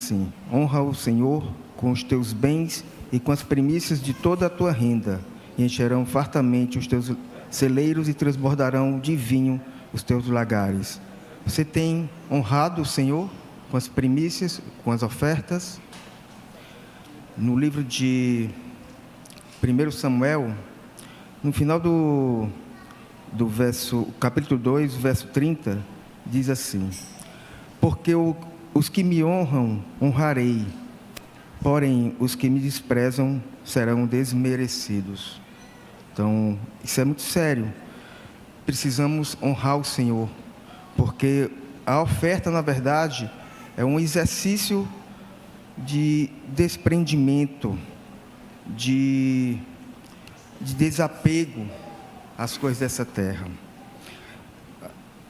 assim: honra o Senhor com os teus bens e com as primícias de toda a tua renda, e encherão fartamente os teus celeiros e transbordarão de vinho os teus lagares. Você tem honrado o Senhor com as primícias, com as ofertas? No livro de 1 Samuel, no final do capítulo 2, verso 30, diz assim: porque os que me honram, honrarei, porém os que me desprezam serão desmerecidos. Então, isso é muito sério. Precisamos honrar o Senhor, porque a oferta, na verdade, é um exercício de desprendimento, de desapego às coisas dessa terra.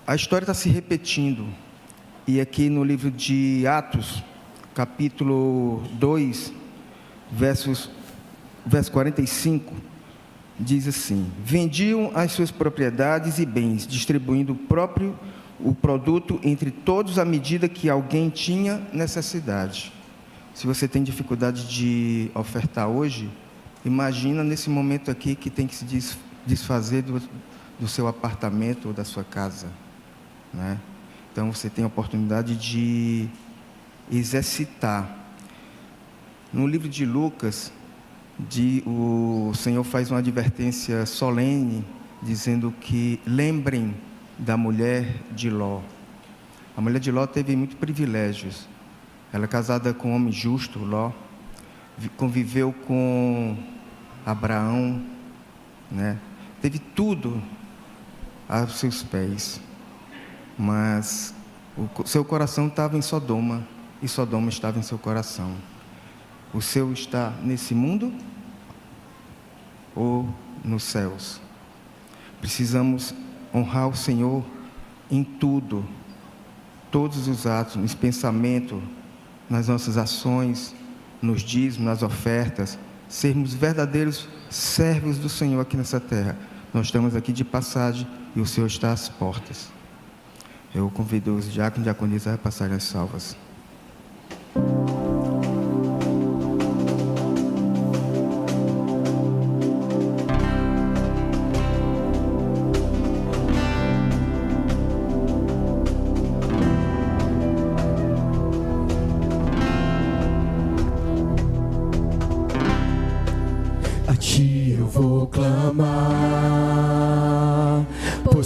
A história está se repetindo, e aqui no livro de Atos, capítulo 2, verso 45, diz assim: vendiam as suas propriedades e bens, distribuindo o produto entre todos à medida que alguém tinha necessidade. Se você tem dificuldade de ofertar hoje, imagina nesse momento aqui que tem que se desfazer do seu apartamento ou da sua casa, né? Então você tem a oportunidade de exercitar. No livro de Lucas, o Senhor faz uma advertência solene, dizendo que lembrem da mulher de Ló. A mulher de Ló teve muitos privilégios. Ela é casada com um homem justo, Ló, conviveu com Abraão, né? Teve tudo aos seus pés, mas o seu coração estava em Sodoma, e Sodoma estava em seu coração. O seu está nesse mundo ou nos céus? Precisamos honrar o Senhor em tudo, todos os atos, nos pensamentos, nas nossas ações, nos dízimos, nas ofertas, sermos verdadeiros servos do Senhor aqui nessa terra. Nós estamos aqui de passagem e o Senhor está às portas. Eu convido os diáconos e diaconisas a passarem as salvas.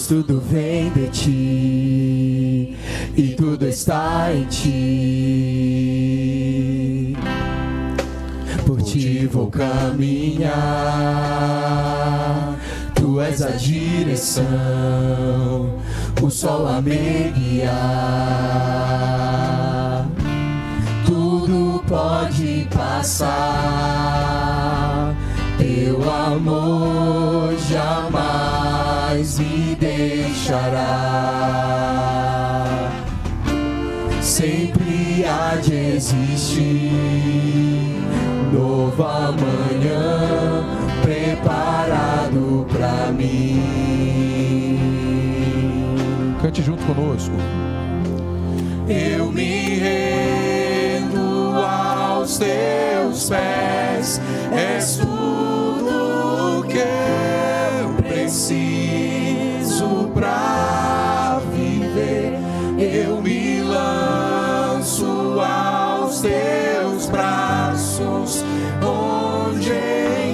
Tudo vem de ti e tudo está em ti. Por ti vou caminhar, tu és a direção, o sol a me guiar. Tudo pode passar, teu amor jamais me deixará. Sempre há de existir novo amanhã preparado pra mim. Cante junto conosco. Eu me rendo aos teus pés, és tudo que eu preciso pra viver. Eu me lanço aos teus braços, onde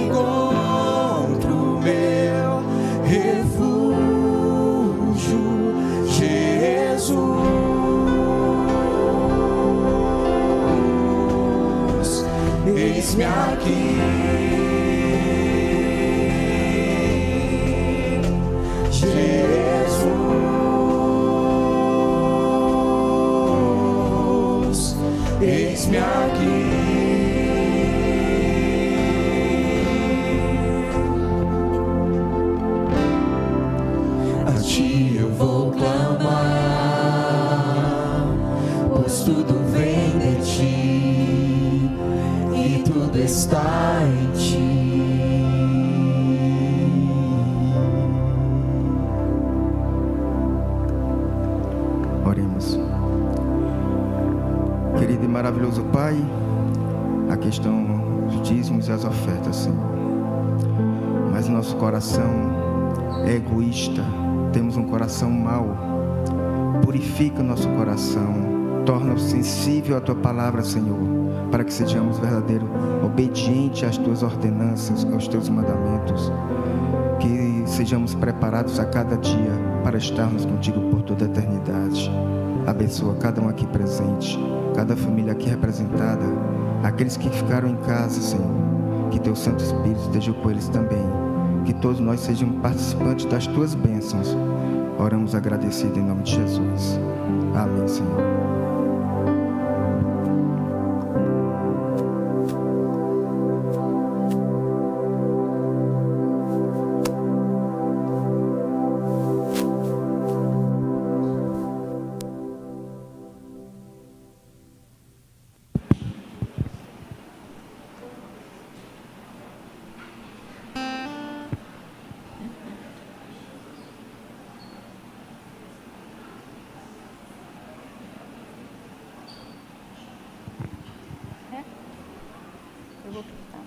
encontro meu refúgio, Jesus. Eis-me aqui, Jesus. Eis-me aqui. A ti eu vou clamar, pois tudo vem de ti e tudo está em ti. maravilhoso Pai, aqui estão os dízimos e as ofertas, Senhor. Mas nosso coração é egoísta, temos um coração mau. Purifica o nosso coração, torna-o sensível à Tua palavra, Senhor, para que sejamos verdadeiros, obedientes às Tuas ordenanças, aos Teus mandamentos. Que sejamos preparados a cada dia para estarmos contigo por toda a eternidade. Abençoa cada um aqui presente, cada família aqui representada, aqueles que ficaram em casa, Senhor. Que Teu Santo Espírito esteja com eles também. Que todos nós sejamos participantes das Tuas bênçãos. Oramos agradecidos em nome de Jesus. Amém, Senhor. Eu vou pintar.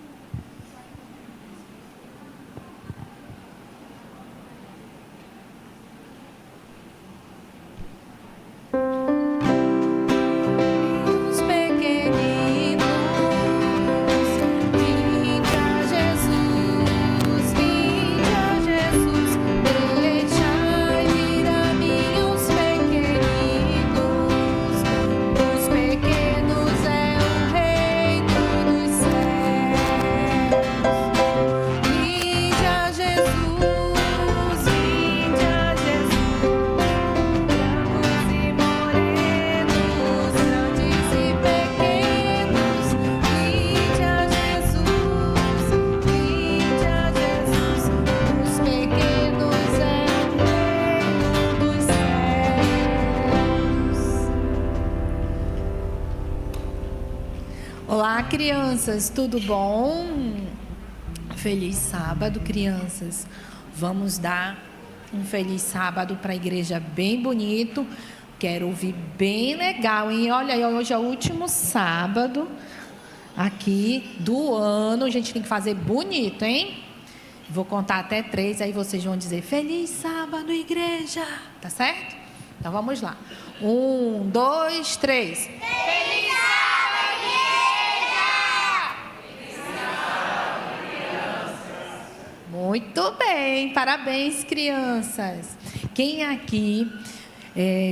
Os pequeninos, vinde a Jesus, deixai vir a mim os pequeninos. Os pequenos é o reino dos céus. Vinde a Jesus, vinde a Jesus, brancos e morenos, grandes e pequenos. Vinde a Jesus, vinde a Jesus, os pequenos é o reino dos céus. Olá, crianças, tudo bom? Feliz sábado, crianças. Vamos dar um feliz sábado para a igreja bem bonito. Quero ouvir bem legal, hein? Olha, hoje é o último sábado aqui do ano. A gente tem que fazer bonito, hein? Vou contar até 3, aí vocês vão dizer feliz sábado, igreja. Tá certo? Então vamos lá. 1, 2, 3. Muito bem, parabéns, crianças. Quem aqui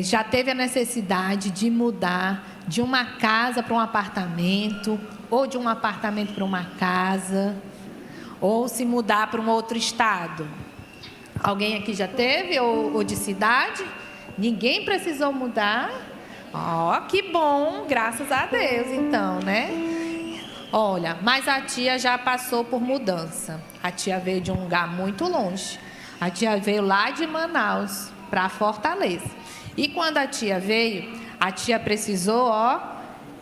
já teve a necessidade de mudar de uma casa para um apartamento, ou de um apartamento para uma casa, ou se mudar para um outro estado? Alguém aqui já teve, ou de cidade? Ninguém precisou mudar? Ó, que bom, graças a Deus, então, né? Olha, mas a tia já passou por mudança. A tia veio de um lugar muito longe. A tia veio lá de Manaus para Fortaleza. E quando a tia veio, a tia precisou,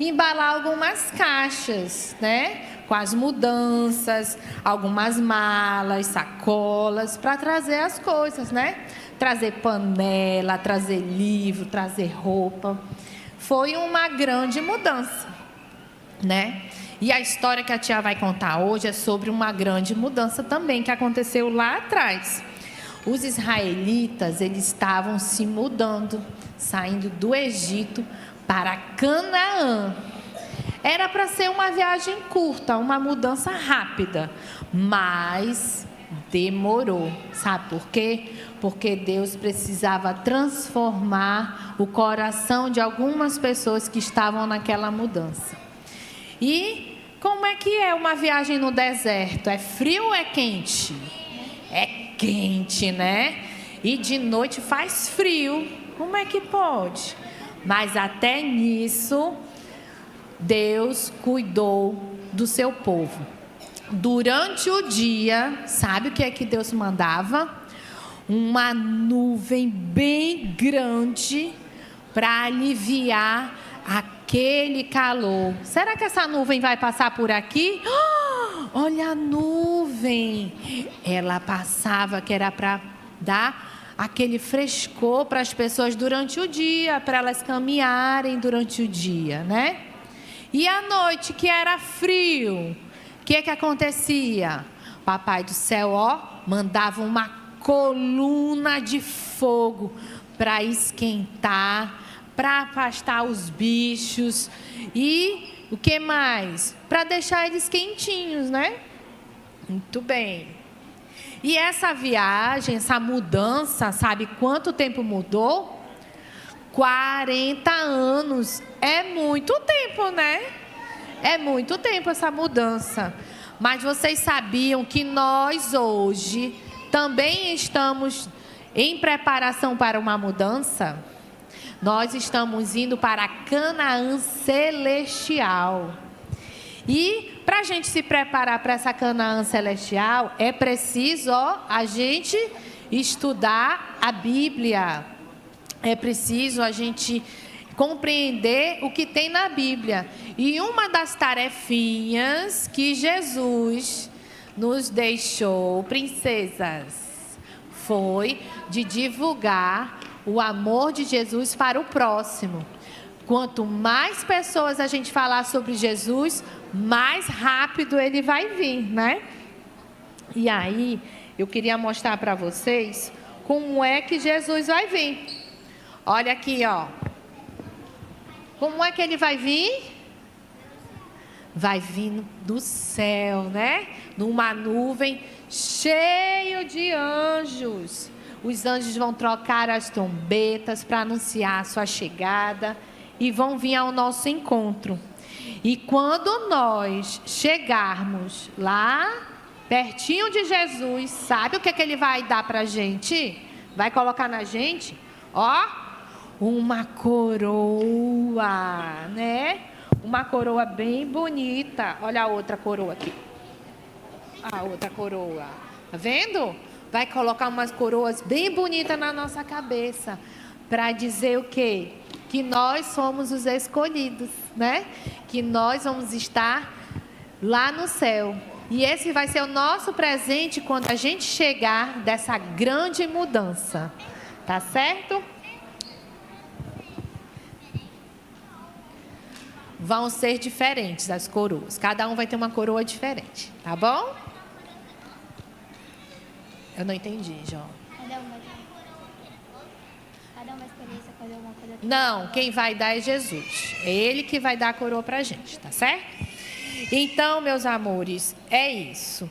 embalar algumas caixas, né? Com as mudanças, algumas malas, sacolas, para trazer as coisas, né? Trazer panela, trazer livro, trazer roupa. Foi uma grande mudança, né? E a história que a tia vai contar hoje é sobre uma grande mudança também que aconteceu lá atrás. Os israelitas, eles estavam se mudando, saindo do Egito para Canaã. Era para ser uma viagem curta, uma mudança rápida, mas demorou. Sabe por quê? Porque Deus precisava transformar o coração de algumas pessoas que estavam naquela mudança. E como é que é uma viagem no deserto? É frio ou é quente? É quente, né? E de noite faz frio. Como é que pode? Mas até nisso, Deus cuidou do seu povo. Durante o dia, sabe o que é que Deus mandava? Uma nuvem bem grande para aliviar aquele calor. Será que essa nuvem vai passar por aqui? Olha a nuvem. Ela passava, que era para dar aquele frescor para as pessoas durante o dia, para elas caminharem durante o dia, né? E à noite, que era frio, o que acontecia? Papai do céu, mandava uma coluna de fogo para esquentar, para afastar os bichos e o que mais? Para deixar eles quentinhos, né? Muito bem. E essa viagem, essa mudança, sabe quanto tempo mudou? 40 anos. É muito tempo, né? É muito tempo essa mudança. Mas vocês sabiam que nós hoje também estamos em preparação para uma mudança? Nós estamos indo para Canaã celestial. E para a gente se preparar para essa Canaã celestial, é preciso a gente estudar a Bíblia. É preciso a gente compreender o que tem na Bíblia. E uma das tarefinhas que Jesus nos deixou, princesas, foi de divulgar o amor de Jesus para o próximo. Quanto mais pessoas a gente falar sobre Jesus, mais rápido ele vai vir, né? E aí, eu queria mostrar para vocês como é que Jesus vai vir. Olha aqui, Como é que ele vai vir? Vai vir do céu, né? Numa nuvem cheio de anjos. Os anjos vão trocar as trombetas para anunciar a sua chegada e vão vir ao nosso encontro. E quando nós chegarmos lá, pertinho de Jesus, sabe o que ele vai dar para a gente? Vai colocar na gente? Uma coroa, né? Uma coroa bem bonita. Olha a outra coroa aqui. A outra coroa. Tá vendo? Vai colocar umas coroas bem bonitas na nossa cabeça. Para dizer o quê? Que nós somos os escolhidos, né? Que nós vamos estar lá no céu. E esse vai ser o nosso presente quando a gente chegar dessa grande mudança. Tá certo? Vão ser diferentes as coroas. Cada um vai ter uma coroa diferente. Tá bom? Eu não entendi, João. Cada um vai escolher essa coroa, uma coroa. Não, quem vai dar é Jesus. É Ele que vai dar a coroa pra gente, tá certo? Então, meus amores, é isso.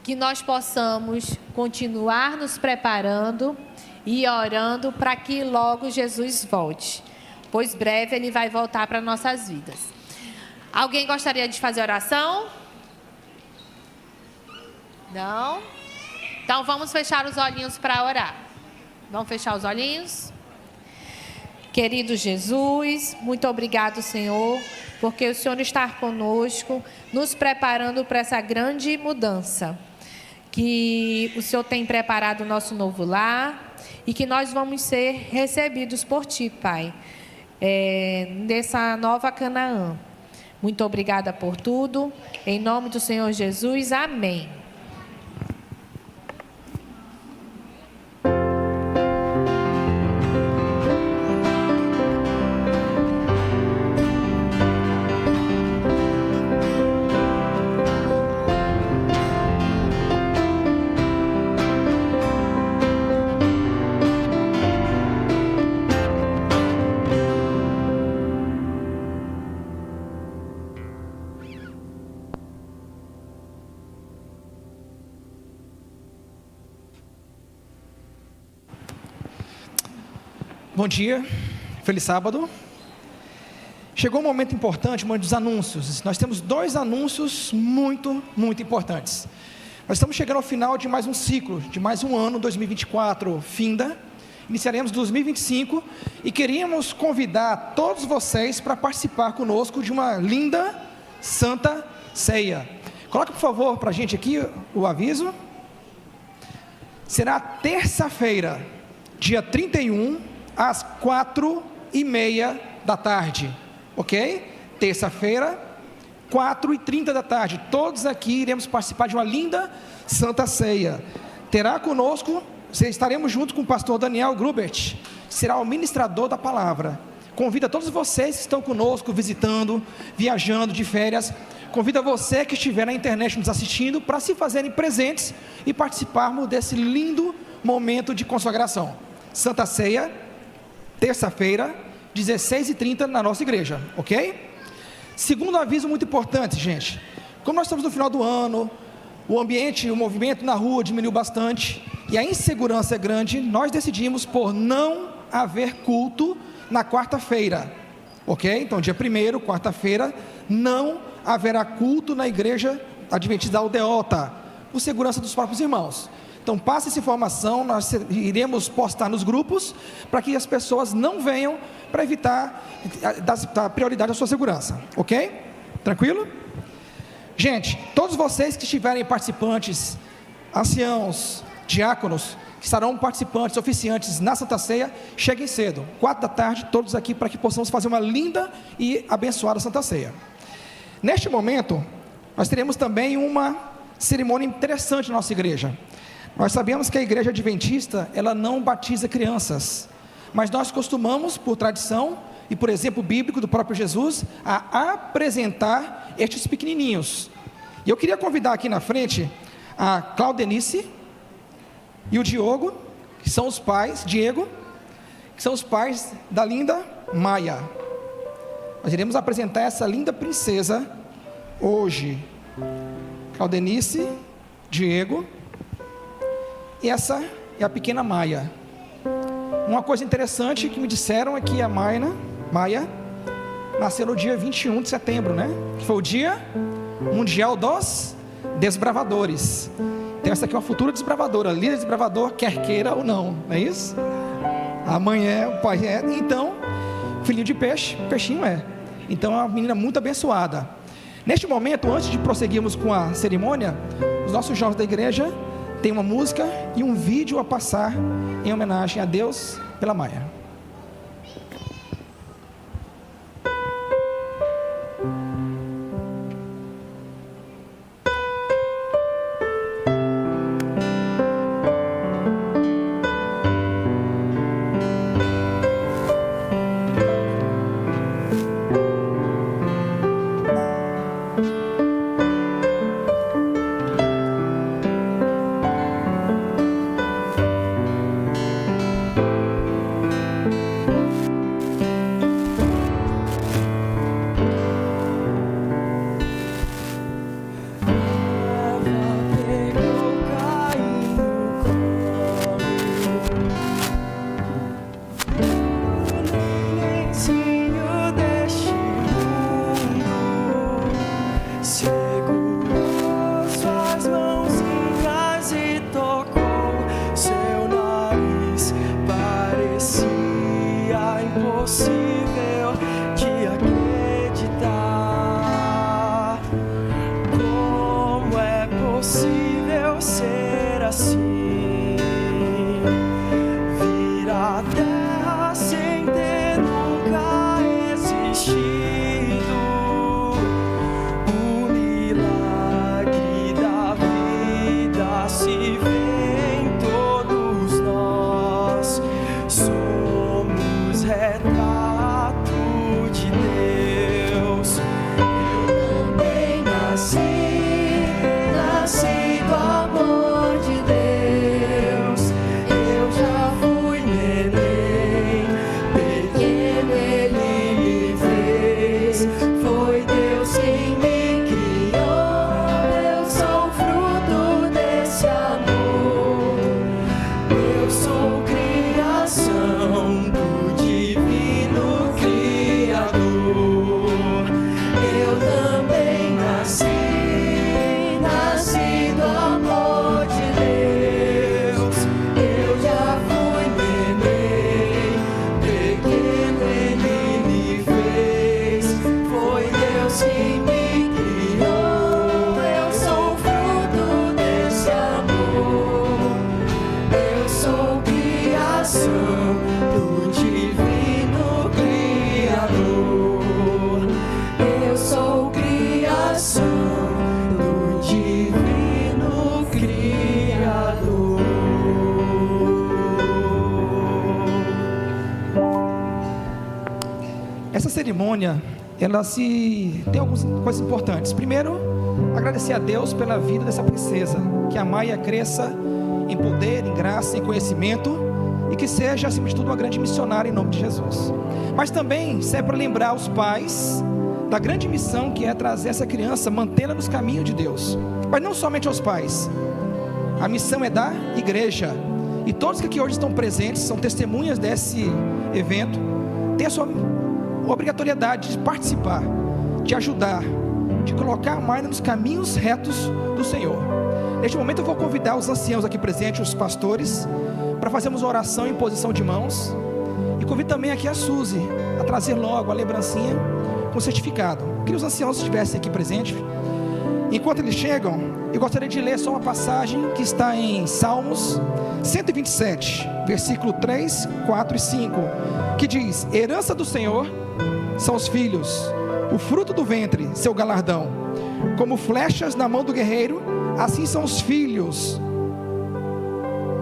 Que nós possamos continuar nos preparando e orando para que logo Jesus volte. Pois breve Ele vai voltar para nossas vidas. Alguém gostaria de fazer oração? Não? Então vamos fechar os olhinhos para orar. Vamos fechar os olhinhos? Querido Jesus, muito obrigado, Senhor, porque o Senhor está conosco, nos preparando para essa grande mudança. Que o Senhor tem preparado o nosso novo lar e que nós vamos ser recebidos por Ti, Pai, nessa nova Canaã. Muito obrigada por tudo. Em nome do Senhor Jesus, amém. Bom dia, feliz sábado. Chegou um momento importante, um momento dos anúncios. Nós temos 2 anúncios muito importantes. Nós estamos chegando ao final de mais um ciclo, de mais um ano, 2024, finda. Iniciaremos 2025 e queríamos convidar todos vocês para participar conosco de uma linda Santa Ceia. Coloque, por favor, para a gente aqui o aviso. Será terça-feira, dia 31, às 4h30 da tarde, ok? Terça-feira, 4h30 da tarde, todos aqui iremos participar de uma linda Santa Ceia. Terá conosco, estaremos junto com o pastor Daniel Grubert, que será o ministrador da palavra. convida todos vocês que estão conosco, visitando, viajando de férias, convida você que estiver na internet nos assistindo para se fazerem presentes e participarmos desse lindo momento de consagração. Santa Ceia, terça-feira, 16h30 na nossa igreja, ok? Segundo aviso muito importante, gente, como nós estamos no final do ano, o ambiente, o movimento na rua diminuiu bastante e a insegurança é grande, nós decidimos por não haver culto na quarta-feira, ok? Então dia 1º, quarta-feira, não haverá culto na igreja adventista da Aldeota, por segurança dos próprios irmãos. Então passe essa informação, nós iremos postar nos grupos, para que as pessoas não venham, para evitar dar prioridade à sua segurança, ok? Tranquilo? Gente, todos vocês que estiverem participantes, anciãos, diáconos, que estarão participantes, oficiantes na Santa Ceia, cheguem cedo, 16h, todos aqui, para que possamos fazer uma linda e abençoada Santa Ceia. Neste momento, nós teremos também uma cerimônia interessante na nossa igreja. Nós sabemos que a igreja adventista, ela não batiza crianças, mas nós costumamos, por tradição e por exemplo bíblico do próprio Jesus, a apresentar estes pequenininhos. E eu queria convidar aqui na frente a Claudenice e o Diogo, que são os pais, Diego, que são os pais da linda Maia. Nós iremos apresentar essa linda princesa hoje. Claudenice, Diego, e essa é a pequena Maia. Uma coisa interessante que me disseram é que a Maia nasceu no dia 21 de setembro, né? Que foi o dia mundial dos desbravadores. Então essa aqui é uma futura desbravadora, líder desbravador, quer queira ou não, não é isso? A mãe é, o pai é, então, filhinho de peixe, peixinho é. Então é uma menina muito abençoada. Neste momento, antes de prosseguirmos com a cerimônia, os nossos jovens da igreja têm uma música e um vídeo a passar em homenagem a Deus pela Maia. cerimônia, ela tem algumas coisas importantes. Primeiro, agradecer a Deus pela vida dessa princesa, que a Maia cresça em poder, em graça, em conhecimento, e que seja, acima de tudo, uma grande missionária em nome de Jesus. Mas também serve para lembrar os pais da grande missão que é trazer essa criança, mantê-la nos caminhos de Deus. Mas não somente aos pais, a missão é da igreja, e todos que aqui hoje estão presentes, são testemunhas desse evento, têm a sua obrigatoriedade de participar, de ajudar, de colocar a Maia nos caminhos retos do Senhor. Neste momento eu vou convidar os anciãos aqui presentes, os pastores, para fazermos uma oração em posição de mãos, e convido também aqui a Suzy a trazer logo a lembrancinha com o certificado. Queria que os anciãos estivessem aqui presentes. Enquanto eles chegam, eu gostaria de ler só uma passagem que está em Salmos 127, versículo 3, 4 e 5, que diz: herança do Senhor são os filhos, o fruto do ventre, seu galardão. Como flechas na mão do guerreiro, assim são os filhos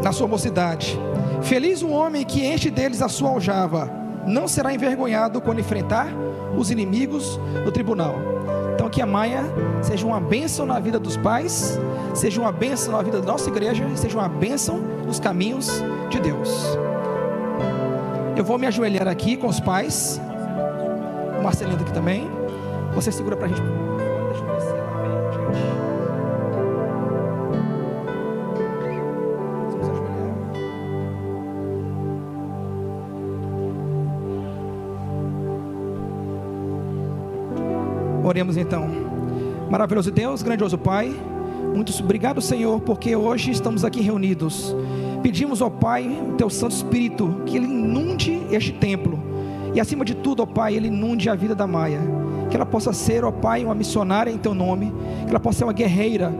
na sua mocidade. Feliz o homem que enche deles a sua aljava, não será envergonhado quando enfrentar os inimigos no tribunal. Então que a Maia seja uma bênção na vida dos pais, seja uma bênção na vida da nossa igreja, e seja uma bênção nos caminhos de Deus. Eu vou me ajoelhar aqui com os pais, o Marcelino aqui também. Você segura pra gente. Deixa eu ver se ela vem, gente. Vamos ajoelhar. Oremos então. Maravilhoso Deus, grandioso Pai, muito obrigado, Senhor, porque hoje estamos aqui reunidos. Pedimos ao Pai, o Teu Santo Espírito, que Ele inunde este templo, e acima de tudo, ó Pai, Ele inunde a vida da Maia, que ela possa ser, ó Pai, uma missionária em Teu nome, que ela possa ser uma guerreira,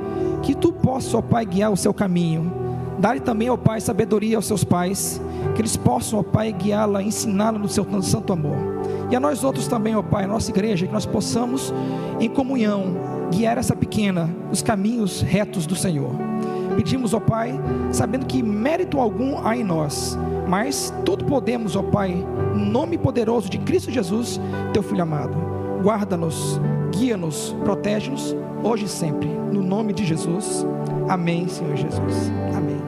que Tu possa, ó Pai, guiar o seu caminho. Dá-lhe também, ó Pai, sabedoria aos seus pais, que eles possam, ó Pai, guiá-la, ensiná-la no seu santo amor. E a nós outros também, ó Pai, a nossa igreja, que nós possamos, em comunhão, guiar essa pequena os caminhos retos do Senhor. Pedimos, ó Pai, sabendo que mérito algum há em nós, mas tudo podemos, ó Pai, no nome poderoso de Cristo Jesus, Teu Filho amado. Guarda-nos, guia-nos, protege-nos, hoje e sempre, no nome de Jesus. Amém, Senhor Jesus. Amém.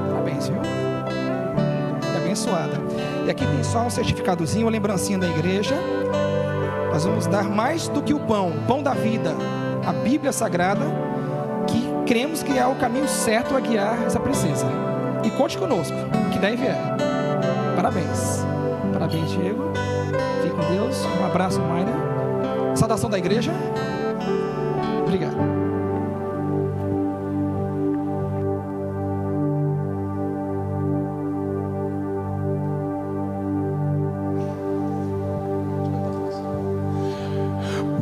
Parabéns, viu? E abençoada. E aqui tem só um certificadozinho, uma lembrancinha da igreja. Nós vamos dar mais do que o pão da vida, a Bíblia Sagrada, que cremos que é o caminho certo a guiar essa princesa. E conte conosco, que daí vier. Parabéns. Parabéns, Diego. Fique com Deus. Um abraço, Mayra. Saudação da igreja. Obrigado.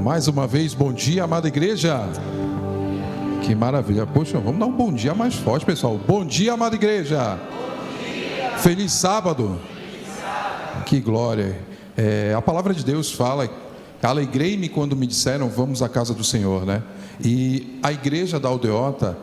Mais uma vez, bom dia, amada igreja. Que maravilha. Poxa, vamos dar um bom dia mais forte, pessoal. Bom dia, amada igreja. Feliz sábado. Que glória. A palavra de Deus fala: alegrei-me quando me disseram vamos à casa do Senhor, né? E a igreja da Aldeota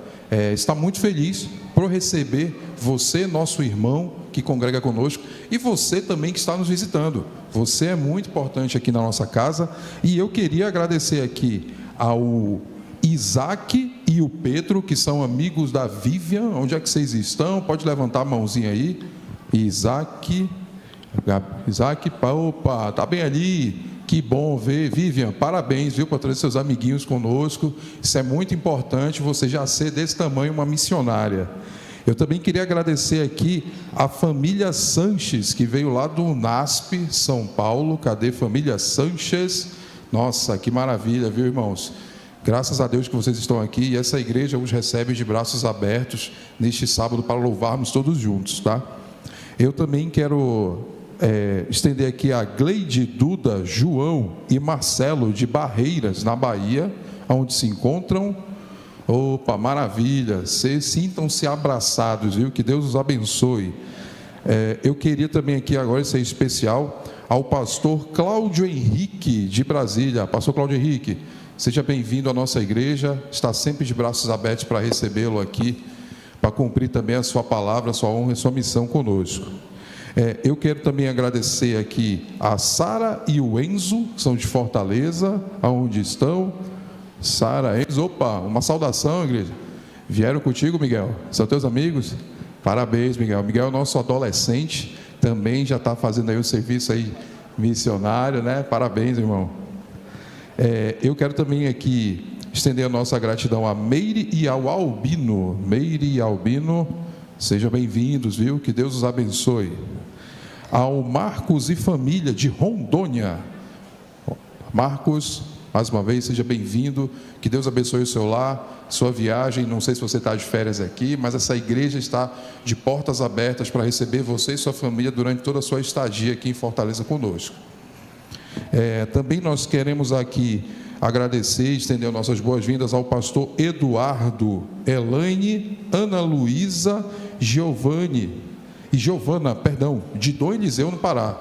está muito feliz por receber você, nosso irmão que congrega conosco, e você também que está nos visitando. Você é muito importante aqui na nossa casa, e eu queria agradecer aqui ao Isaac e o Pedro, que são amigos da Vivian. Onde é que vocês estão? Pode levantar a mãozinha aí. Isaac, opa, tá bem ali. Que bom ver, Vivian, parabéns, viu, por trazer seus amiguinhos conosco. Isso é muito importante, você já ser desse tamanho uma missionária. Eu também queria agradecer aqui a família Sanches, que veio lá do NASP, São Paulo. Cadê família Sanches? Nossa, que maravilha, viu, irmãos? Graças a Deus que vocês estão aqui, e essa igreja os recebe de braços abertos neste sábado para louvarmos todos juntos, tá? Eu também quero estender aqui a Gleide, Duda, João e Marcelo de Barreiras, na Bahia, onde se encontram. Opa, maravilha, sintam-se abraçados, viu? Que Deus os abençoe. Eu queria também aqui agora ser especial ao pastor Cláudio Henrique de Brasília. Pastor Cláudio Henrique, seja bem-vindo à nossa igreja, está sempre de braços abertos para recebê-lo aqui para cumprir também a sua palavra, a sua honra e a sua missão conosco. Eu quero também agradecer aqui a Sara e o Enzo, que são de Fortaleza, aonde estão. Sara, Enzo, opa, uma saudação, igreja. Vieram contigo, Miguel? São teus amigos? Parabéns, Miguel. Miguel é o nosso adolescente, também já está fazendo aí o serviço aí missionário, né? Parabéns, irmão. Eu quero também aqui estender a nossa gratidão a Meire e ao Albino. Meire e Albino, sejam bem-vindos, viu? Que Deus os abençoe. Ao Marcos e família de Rondônia. Marcos, mais uma vez, seja bem-vindo. Que Deus abençoe o seu lar, sua viagem. Não sei se você está de férias aqui, mas essa igreja está de portas abertas para receber você e sua família durante toda a sua estadia aqui em Fortaleza conosco. Também nós queremos aqui agradecer e estender nossas boas-vindas ao pastor Eduardo, Elaine, Ana Luísa, Giovana, de Dom Eliseu, no Pará.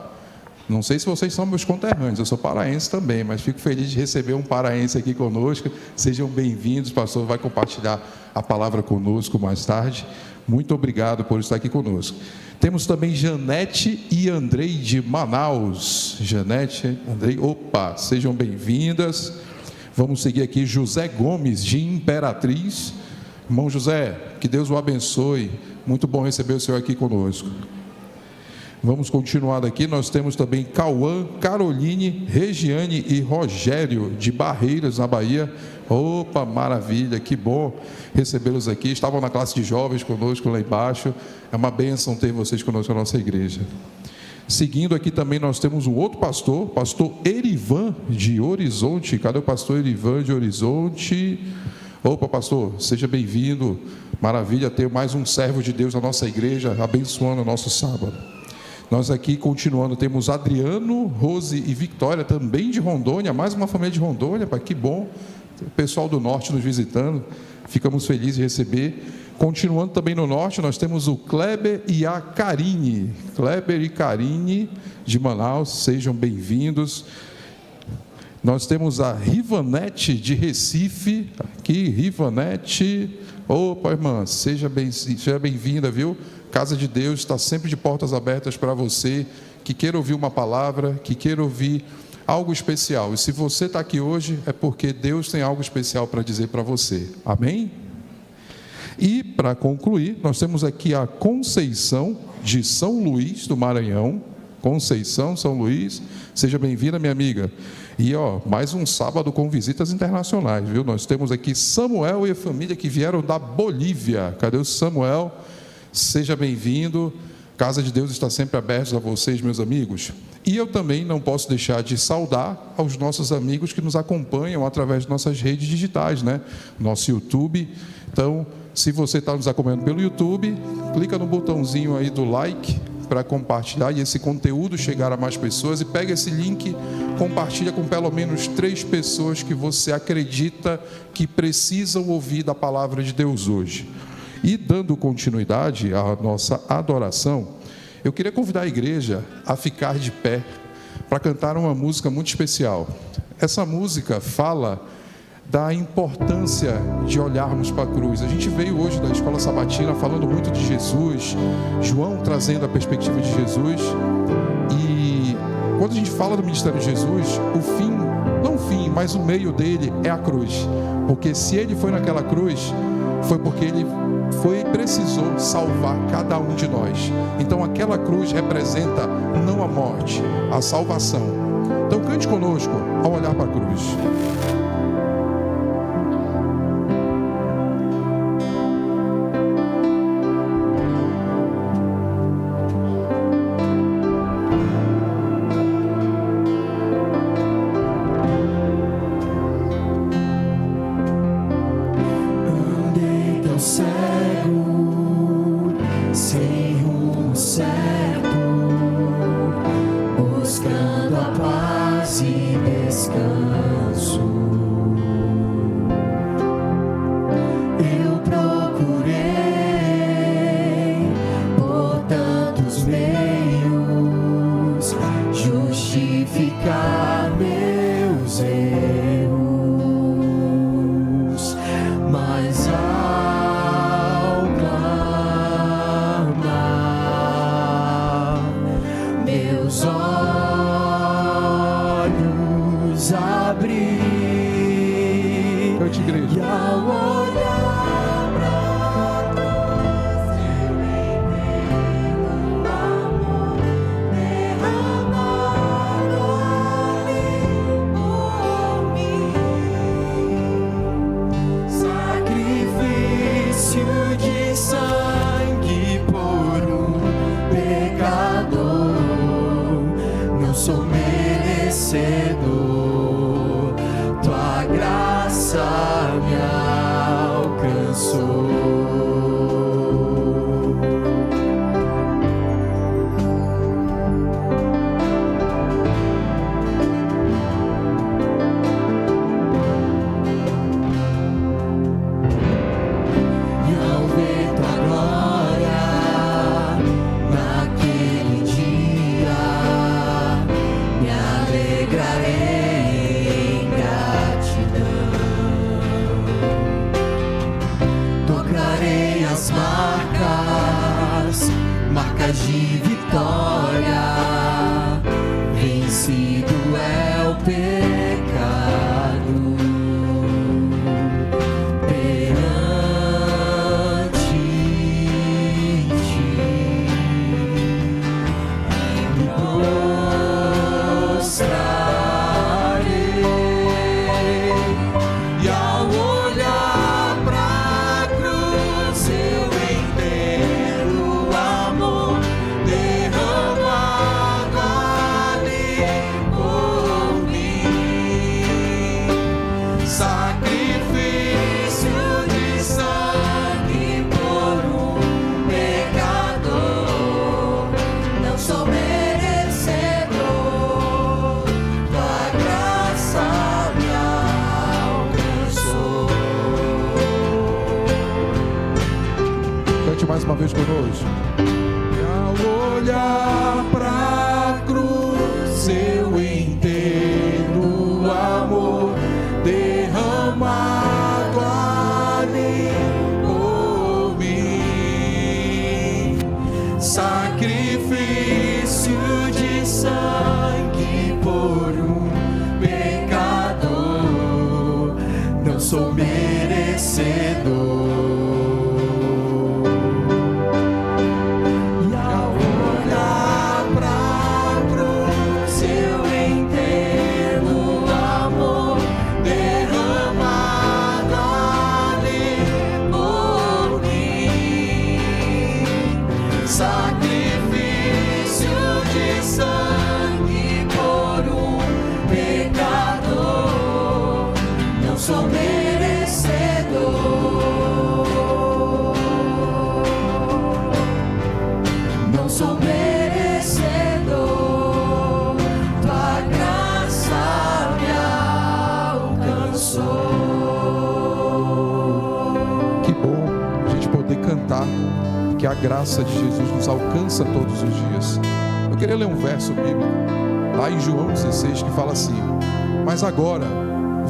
Não sei se vocês são meus conterrâneos, eu sou paraense também, mas fico feliz de receber um paraense aqui conosco. Sejam bem-vindos, o pastor vai compartilhar a palavra conosco mais tarde. Muito obrigado por estar aqui conosco. Temos também Janete e Andrei de Manaus. Janete, Andrei, opa, sejam bem-vindas. Vamos seguir aqui José Gomes de Imperatriz. Irmão José, que Deus o abençoe. Muito bom receber o senhor aqui conosco. Vamos continuar daqui. Nós temos também Cauã, Caroline, Regiane e Rogério de Barreiras, na Bahia. Opa, maravilha, que bom recebê-los aqui. Estavam na classe de jovens conosco lá embaixo. É uma bênção ter vocês conosco na nossa igreja. Seguindo aqui também nós temos um outro pastor, pastor Erivan de Horizonte. Cadê o pastor Erivan de Horizonte? Opa, pastor, seja bem-vindo. Maravilha ter mais um servo de Deus na nossa igreja, abençoando o nosso sábado. Nós aqui, continuando, temos Adriano, Rose e Victória, também de Rondônia, mais uma família de Rondônia, que bom, o pessoal do norte nos visitando, ficamos felizes de receber. Continuando também no norte, nós temos o Kleber e a Karine, Kleber e Karine de Manaus, sejam bem-vindos. Nós temos a Rivanete de Recife, aqui, Rivanete, opa, irmã, seja bem-vinda, viu? Casa de Deus está sempre de portas abertas para você, que queira ouvir uma palavra, que queira ouvir algo especial. E se você está aqui hoje, é porque Deus tem algo especial para dizer para você. Amém? E, para concluir, nós temos aqui a Conceição de São Luís do Maranhão. Conceição, São Luís, seja bem-vinda, minha amiga. E, mais um sábado com visitas internacionais, viu? Nós temos aqui Samuel e a família que vieram da Bolívia. Cadê o Samuel? Seja bem-vindo, Casa de Deus está sempre aberta a vocês, meus amigos. E eu também não posso deixar de saudar aos nossos amigos que nos acompanham através de nossas redes digitais, né? Nosso YouTube. Então, se você está nos acompanhando pelo YouTube, clica no botãozinho aí do like para compartilhar e esse conteúdo chegar a mais pessoas, e pega esse link, compartilha com pelo menos 3 pessoas que você acredita que precisam ouvir da palavra de Deus hoje. E dando continuidade à nossa adoração, eu queria convidar a igreja a ficar de pé para cantar uma música muito especial. Essa música fala da importância de olharmos para a cruz. A gente veio hoje da escola sabatina falando muito de Jesus, João trazendo a perspectiva de Jesus, e quando a gente fala do ministério de Jesus, o fim, não o fim, mas o meio dele é a cruz, porque se ele foi naquela cruz, foi porque ele precisou salvar cada um de nós. Então aquela cruz representa não a morte, a salvação. Então cante conosco ao olhar para a cruz. Mas ao meus olhos abrir, Cante, igreja. e ao olhar pra cruz, eu entendo o amor derramado ali por mim. Sacrifício de sangue por um pecador, não sou merecedor, tua graça me alcançou. E ao ver tua glória naquele dia, me alegrarei em gratidão. Tocarei as marcas de vitória. Vencido é o pecado. Perante ti me prostrarei, e ao olhar pra cruz eu entendo o amor derramado ali por mim. Sacrifício de sangue por um pecador, não sou merecedor, tua graça me alcançou. Cante mais uma vez conosco. E ao olhar pra cruz, eu entendo o amor derramado ali por mim. Sacrifício de sangue por um pecador, não sou merecedor. E ao olhar pra cruz eu entendo o amor derramado ali por mim. Sacrifício de sangue por um pecador, não sou merecedor, não sou merecedor, tua graça me alcançou. Que bom a gente poder cantar que a graça de Jesus nos alcança todos os dias. Eu queria ler um verso bíblico lá em João 16 que fala assim: mas agora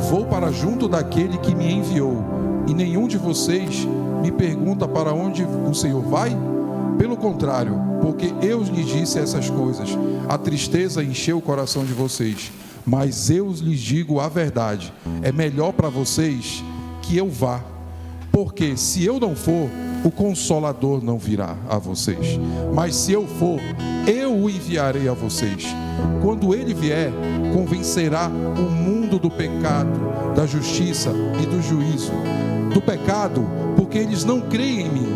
vou para junto daquele que me enviou, e nenhum de vocês me pergunta para onde o Senhor vai? Pelo contrário, porque eu lhes disse essas coisas, a tristeza encheu o coração de vocês. Mas eu lhes digo a verdade, é melhor para vocês que eu vá, porque se eu não for, o Consolador não virá a vocês, mas se eu for, eu o enviarei a vocês. Quando ele vier, convencerá o mundo do pecado, da justiça e do juízo. Do pecado, porque eles não creem em mim.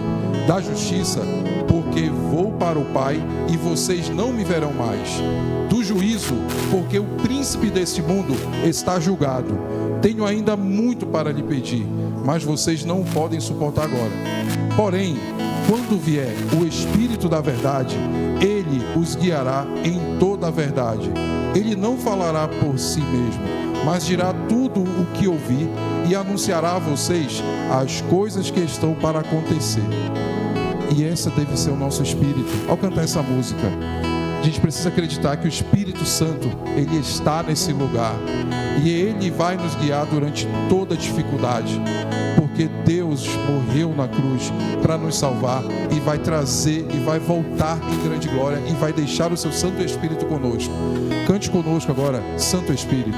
Da justiça, porque vou para o Pai e vocês não me verão mais. Do juízo, porque o príncipe deste mundo está julgado. Tenho ainda muito para lhe pedir, mas vocês não podem suportar agora. Porém, quando vier o Espírito da verdade, ele os guiará em toda a verdade. Ele não falará por si mesmo, mas dirá tudo o que ouvir e anunciará a vocês as coisas que estão para acontecer. E essa deve ser o nosso espírito ao cantar essa música. A gente precisa acreditar que o Espírito Santo, ele está nesse lugar e ele vai nos guiar durante toda a dificuldade, porque porque Deus morreu na cruz para nos salvar e vai trazer e vai voltar em grande glória e vai deixar o seu Santo Espírito conosco. Cante conosco agora, Santo Espírito.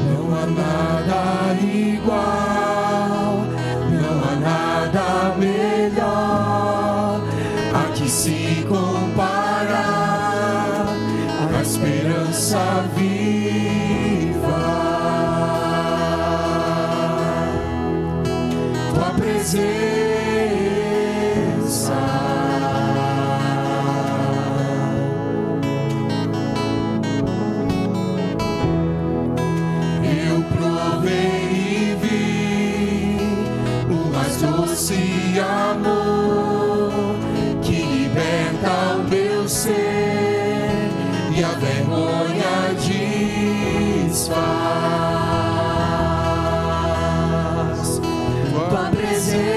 Não há nada igual, não há nada melhor a que se comparar a esperança viva, tua presença. Eu provei e vi o mais doce amor que liberta o meu ser e a vergonha desfaz. Tua presença,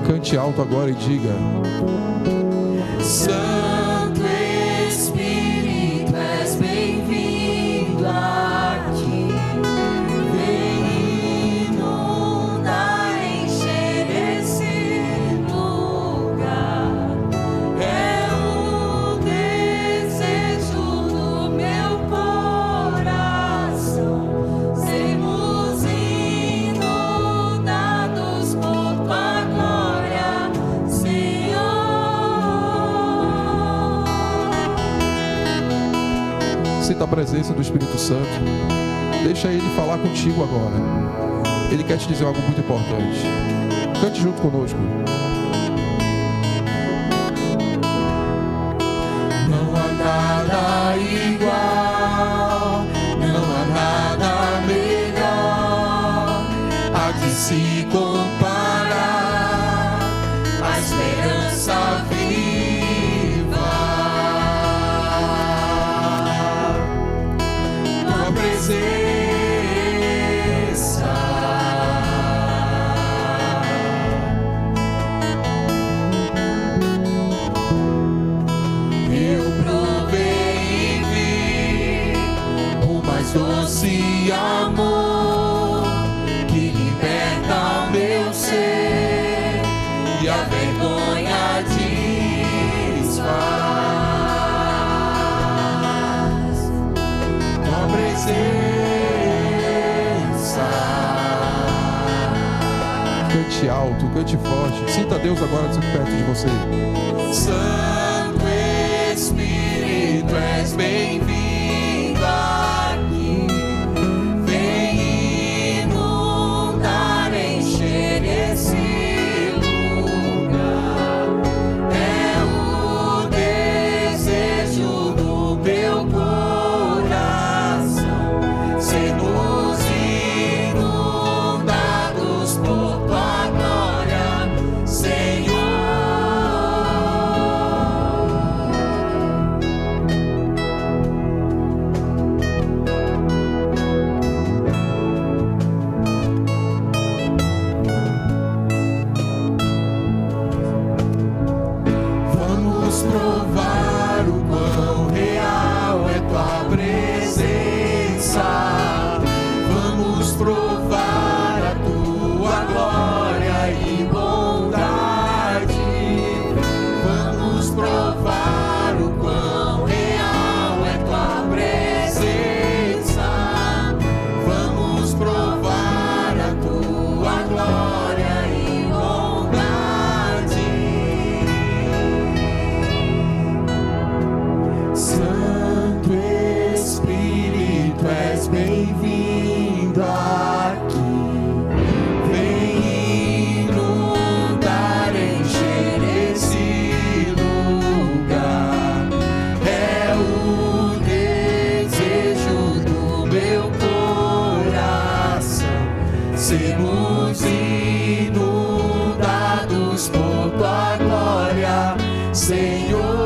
Cante alto agora e diga: Santo Espírito, és bem-vindo aqui. Vem inundar, encher esse lugar. É o desejo do meu coração. Sermos inundados por tua glória, Senhor. Sinta a presença do Espírito Santo. Deixa Ele falar contigo agora. Ele quer te dizer algo muito importante. Cante junto conosco. Não há nada igual, não há nada melhor a que se comparar a esperança viva, tua presença. Eu provei e vi o mais doce amor que liberta o meu ser e a vergonha desfaz. Tua presença. Cante alto, cante forte. Sinta Deus agora perto de você. Santo Espírito, és bem-vindo aqui. Vem inundar, encher esse lugar. É o desejo do meu coração. Sermos inundados por tua glória, Senhor. Vamos provar o quão real é tua presença. Vamos provar a tua glória e bondade. Vamos provar o quão real é tua presença. Vamos provar a tua glória e bondade. Santo Espírito, és bem-vindo aqui. Vem inundar, encher esse lugar. É o desejo do meu coração. Sermos inundados por tua glória, Senhor.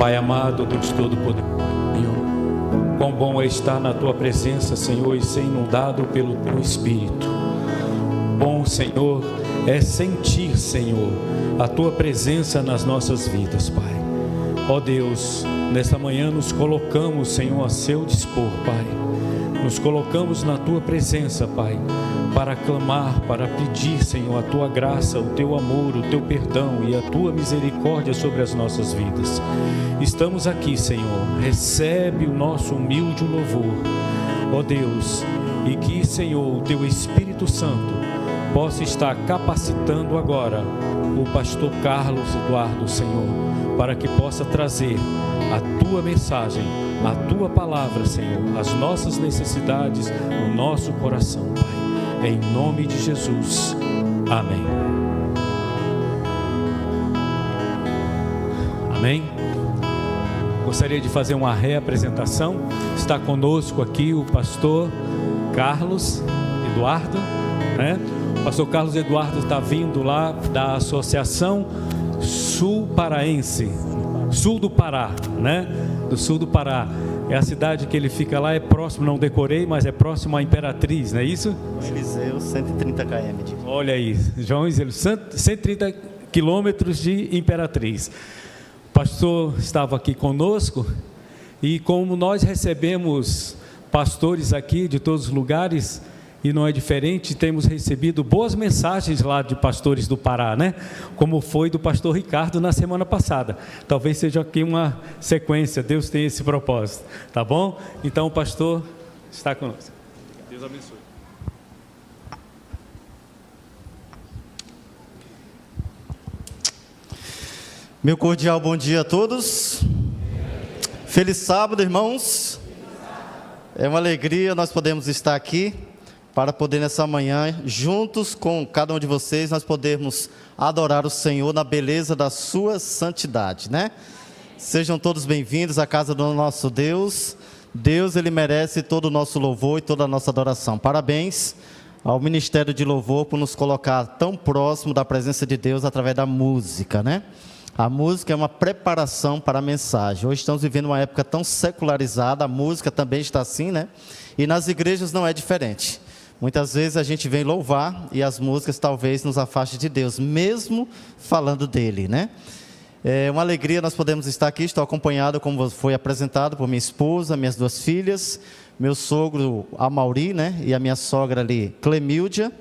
Pai amado, Deus Todo-Poderoso, Senhor, quão bom é estar na Tua presença, Senhor, e ser inundado pelo Teu Espírito. Bom, Senhor, é sentir, Senhor, a Tua presença nas nossas vidas, Pai. Ó Deus, nesta manhã nos colocamos, Senhor, a Seu dispor, Pai. Nos colocamos na Tua presença, Pai, para clamar, para pedir, Senhor, a Tua graça, o Teu amor, o Teu perdão e a Tua misericórdia sobre as nossas vidas. Estamos aqui, Senhor, recebe o nosso humilde louvor, ó Deus, e que, Senhor, o Teu Espírito Santo possa estar capacitando agora o pastor Carlos Eduardo, Senhor, para que possa trazer a Tua mensagem, a Tua palavra, Senhor, as nossas necessidades, o nosso coração, Pai. Em nome de Jesus. Amém. Amém. Gostaria de fazer uma reapresentação. Está conosco aqui o pastor Carlos Eduardo, né? O pastor Carlos Eduardo está vindo lá da Associação Sul Paraense, Sul do Pará, né? Do sul do Pará. É a cidade que ele fica lá, é próximo, não decorei, mas é próximo à Imperatriz, não é isso? Eliseu, 130 km. Olha aí, João Eliseu, 130 quilômetros de Imperatriz. O pastor estava aqui conosco e como nós recebemos pastores aqui de todos os lugares, e não é diferente, temos recebido boas mensagens lá de pastores do Pará, né? Como foi do pastor Ricardo na semana passada. Talvez seja aqui uma sequência, Deus tem esse propósito, tá bom? Então o pastor está conosco. Deus abençoe. Meu cordial bom dia a todos. Feliz sábado, irmãos. É uma alegria nós podemos estar aqui para poder nessa manhã, juntos com cada um de vocês, nós podermos adorar o Senhor na beleza da sua santidade, né? Sejam todos bem-vindos à casa do nosso Deus. Deus, Ele merece todo o nosso louvor e toda a nossa adoração. Parabéns ao Ministério de Louvor por nos colocar tão próximo da presença de Deus através da música, né? A música é uma preparação para a mensagem. Hoje estamos vivendo uma época tão secularizada, a música também está assim, né? E nas igrejas não é diferente. Muitas vezes a gente vem louvar e as músicas talvez nos afastem de Deus, mesmo falando dele, né? É uma alegria nós podemos estar aqui. Estou acompanhado, como foi apresentado, por minha esposa, minhas duas filhas, meu sogro Amauri, né? E a minha sogra ali, Clemíldia.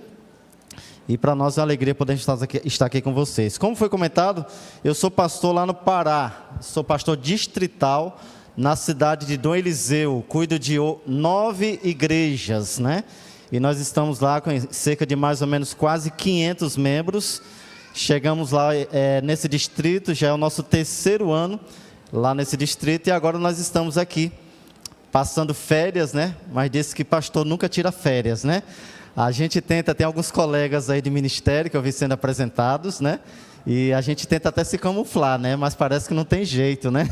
E para nós é uma alegria poder estar aqui com vocês. Como foi comentado, eu sou pastor lá no Pará, sou pastor distrital na cidade de Dom Eliseu, cuido de 9 igrejas, né? E nós estamos lá com cerca de mais ou menos quase 500 membros. Chegamos lá nesse distrito, já é o nosso 3º ano lá nesse distrito. E agora nós estamos aqui, passando férias, né? Mas disse que pastor nunca tira férias, né? A gente tenta, tem alguns colegas aí de ministério que eu vi sendo apresentados, né? E a gente tenta até se camuflar, né? Mas parece que não tem jeito, né?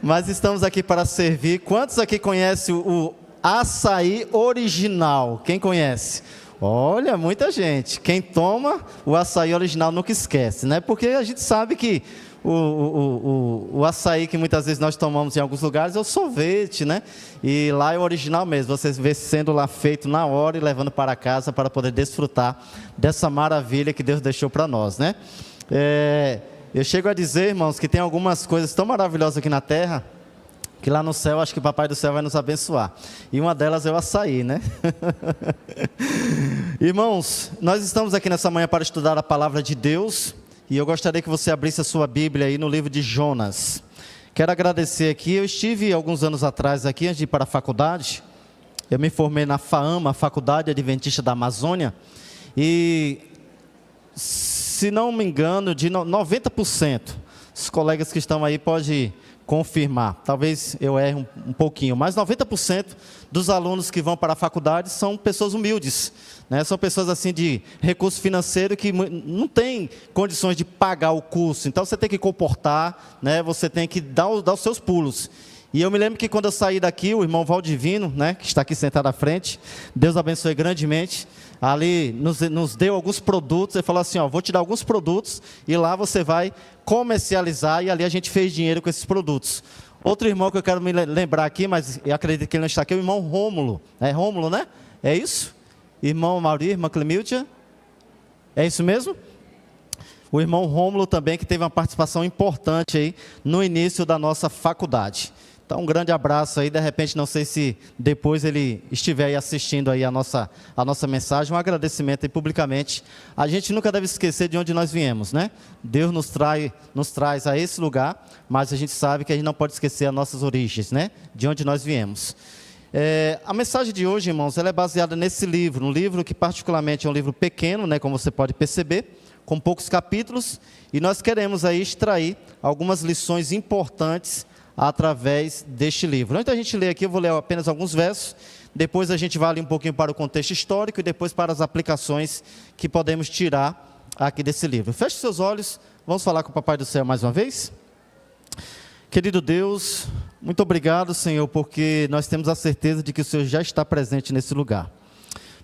Mas estamos aqui para servir. Quantos aqui conhecem o açaí original? Quem conhece? Olha, muita gente. Quem toma o açaí original nunca esquece, né? Porque a gente sabe que o açaí que muitas vezes nós tomamos em alguns lugares é o sorvete, né? E lá é o original mesmo. Você vê sendo lá feito na hora e levando para casa para poder desfrutar dessa maravilha que Deus deixou para nós, né? Eu chego a dizer, irmãos, que tem algumas coisas tão maravilhosas aqui na terra que lá no céu, acho que o Papai do Céu vai nos abençoar. E uma delas é o açaí, né? Irmãos, nós estamos aqui nessa manhã para estudar a palavra de Deus. E eu gostaria que você abrisse a sua Bíblia aí no livro de Jonas. Quero agradecer aqui, eu estive alguns anos atrás aqui, antes de ir para a faculdade. Eu me formei na FAAMA, Faculdade Adventista da Amazônia. E, se não me engano, de 90%, os colegas que estão aí podem confirmar, talvez eu erre um pouquinho, mas 90% dos alunos que vão para a faculdade são pessoas humildes, né? São pessoas assim de recurso financeiro que não tem condições de pagar o curso, então você tem que comportar, né? Você tem que dar os seus pulos. E eu me lembro que quando eu saí daqui, o irmão Valdivino, né, que está aqui sentado à frente, Deus abençoe grandemente, ali nos deu alguns produtos, ele falou assim, ó, vou te dar alguns produtos e lá você vai comercializar, e ali a gente fez dinheiro com esses produtos. Outro irmão que eu quero me lembrar aqui, mas eu acredito que ele não está aqui, é o irmão Rômulo. É Rômulo, né? É isso? Irmão Mauri, irmã Clemiltia? É isso mesmo? O irmão Rômulo também, que teve uma participação importante aí no início da nossa faculdade. Então, um grande abraço aí, de repente, não sei se depois ele estiver aí assistindo aí a nossa mensagem, um agradecimento aí publicamente. A gente nunca deve esquecer de onde nós viemos, né? Deus nos traz a esse lugar, mas a gente sabe que a gente não pode esquecer as nossas origens, né? De onde nós viemos. A mensagem de hoje, irmãos, ela é baseada nesse livro, um livro que particularmente é um livro pequeno, né? Como você pode perceber, com poucos capítulos, e nós queremos aí extrair algumas lições importantes através deste livro. Antes da gente ler aqui, eu vou ler apenas alguns versos, depois a gente vai ali um pouquinho para o contexto histórico e depois para as aplicações que podemos tirar aqui desse livro. Feche seus olhos, vamos falar com o Papai do Céu mais uma vez? Querido Deus, muito obrigado, Senhor, porque nós temos a certeza de que o Senhor já está presente nesse lugar.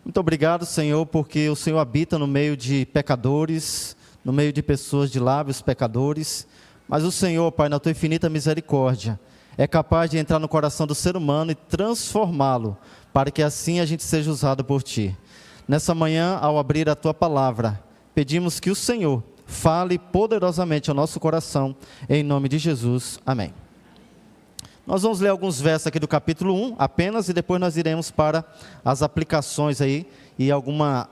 Muito obrigado, Senhor, porque o Senhor habita no meio de pecadores, no meio de pessoas de lábios pecadores, mas o Senhor, Pai, na Tua infinita misericórdia, é capaz de entrar no coração do ser humano e transformá-lo, para que assim a gente seja usado por Ti. Nessa manhã, ao abrir a Tua palavra, pedimos que o Senhor fale poderosamente ao nosso coração, em nome de Jesus. Amém. Nós vamos ler alguns versos aqui do capítulo 1, apenas, e depois nós iremos para as aplicações aí, e uma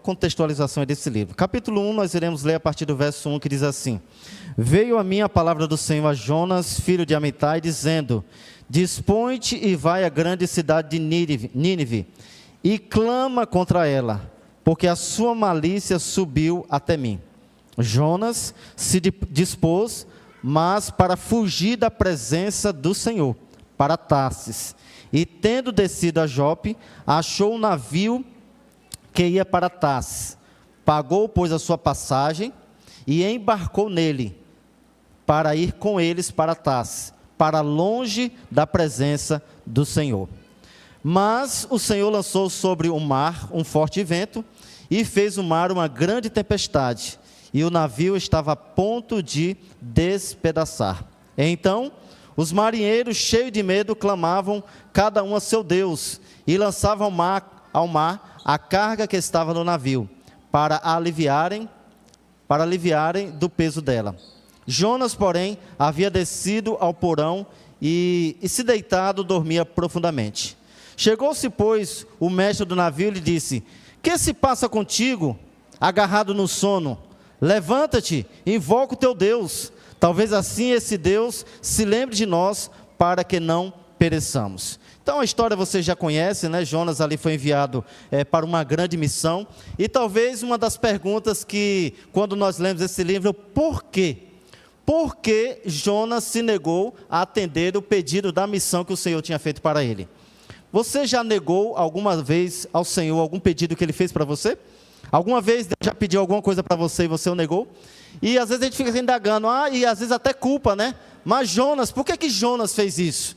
contextualização desse livro. Capítulo 1, nós iremos ler a partir do verso 1, que diz assim: Veio a mim a palavra do Senhor a Jonas, filho de Amitai, dizendo: Dispõe-te e vai à grande cidade de Nínive, e clama contra ela, porque a sua malícia subiu até mim. Jonas se dispôs, mas para fugir da presença do Senhor, para Tarsis, e tendo descido a Jope, achou um navio que ia para Tarsis, pagou, pois, a sua passagem, e embarcou nele, para ir com eles para Tarsis, para longe da presença do Senhor. Mas o Senhor lançou sobre o mar um forte vento, e fez o mar uma grande tempestade, e o navio estava a ponto de despedaçar. Então, os marinheiros, cheios de medo, clamavam cada um a seu Deus, e lançavam ao mar a carga que estava no navio, para aliviarem do peso dela. Jonas, porém, havia descido ao porão e se deitado dormia profundamente. Chegou-se, pois, o mestre do navio e lhe disse: Que se passa contigo, agarrado no sono? Levanta-te, invoca o teu Deus, talvez assim esse Deus se lembre de nós, para que não pereçamos. Então a história você já conhece, né? Jonas ali foi enviado para uma grande missão, e talvez uma das perguntas que, quando nós lemos esse livro, por quê? Por que Jonas se negou a atender o pedido da missão que o Senhor tinha feito para ele? Você já negou alguma vez ao Senhor algum pedido que Ele fez para você? Alguma vez Deus já pediu alguma coisa para você e você o negou? E às vezes a gente fica se indagando, e às vezes até culpa, né? Mas Jonas, por que Jonas fez isso?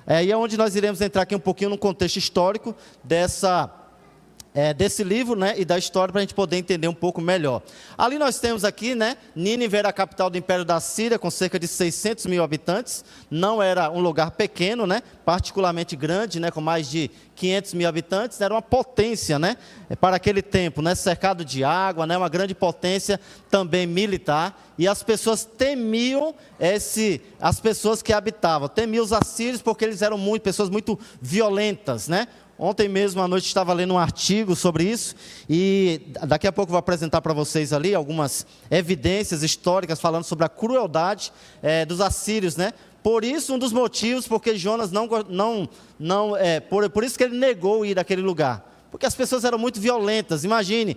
E é onde nós iremos entrar aqui um pouquinho no contexto histórico desse livro, né, e da história, para a gente poder entender um pouco melhor. Ali nós temos aqui, né, Nínive era a capital do Império da Síria, com cerca de 600 mil habitantes, não era um lugar pequeno, né, particularmente grande, né, com mais de 500 mil habitantes, era uma potência, né, para aquele tempo, né, cercado de água, né, uma grande potência também militar, e as pessoas temiam as pessoas que habitavam, temiam os assírios, porque eles eram pessoas muito violentas, né. Ontem mesmo à noite estava lendo um artigo sobre isso, e daqui a pouco vou apresentar para vocês ali algumas evidências históricas falando sobre a crueldade dos assírios, né? Por isso, um dos motivos porque Jonas por isso que ele negou ir àquele lugar. Porque as pessoas eram muito violentas. Imagine,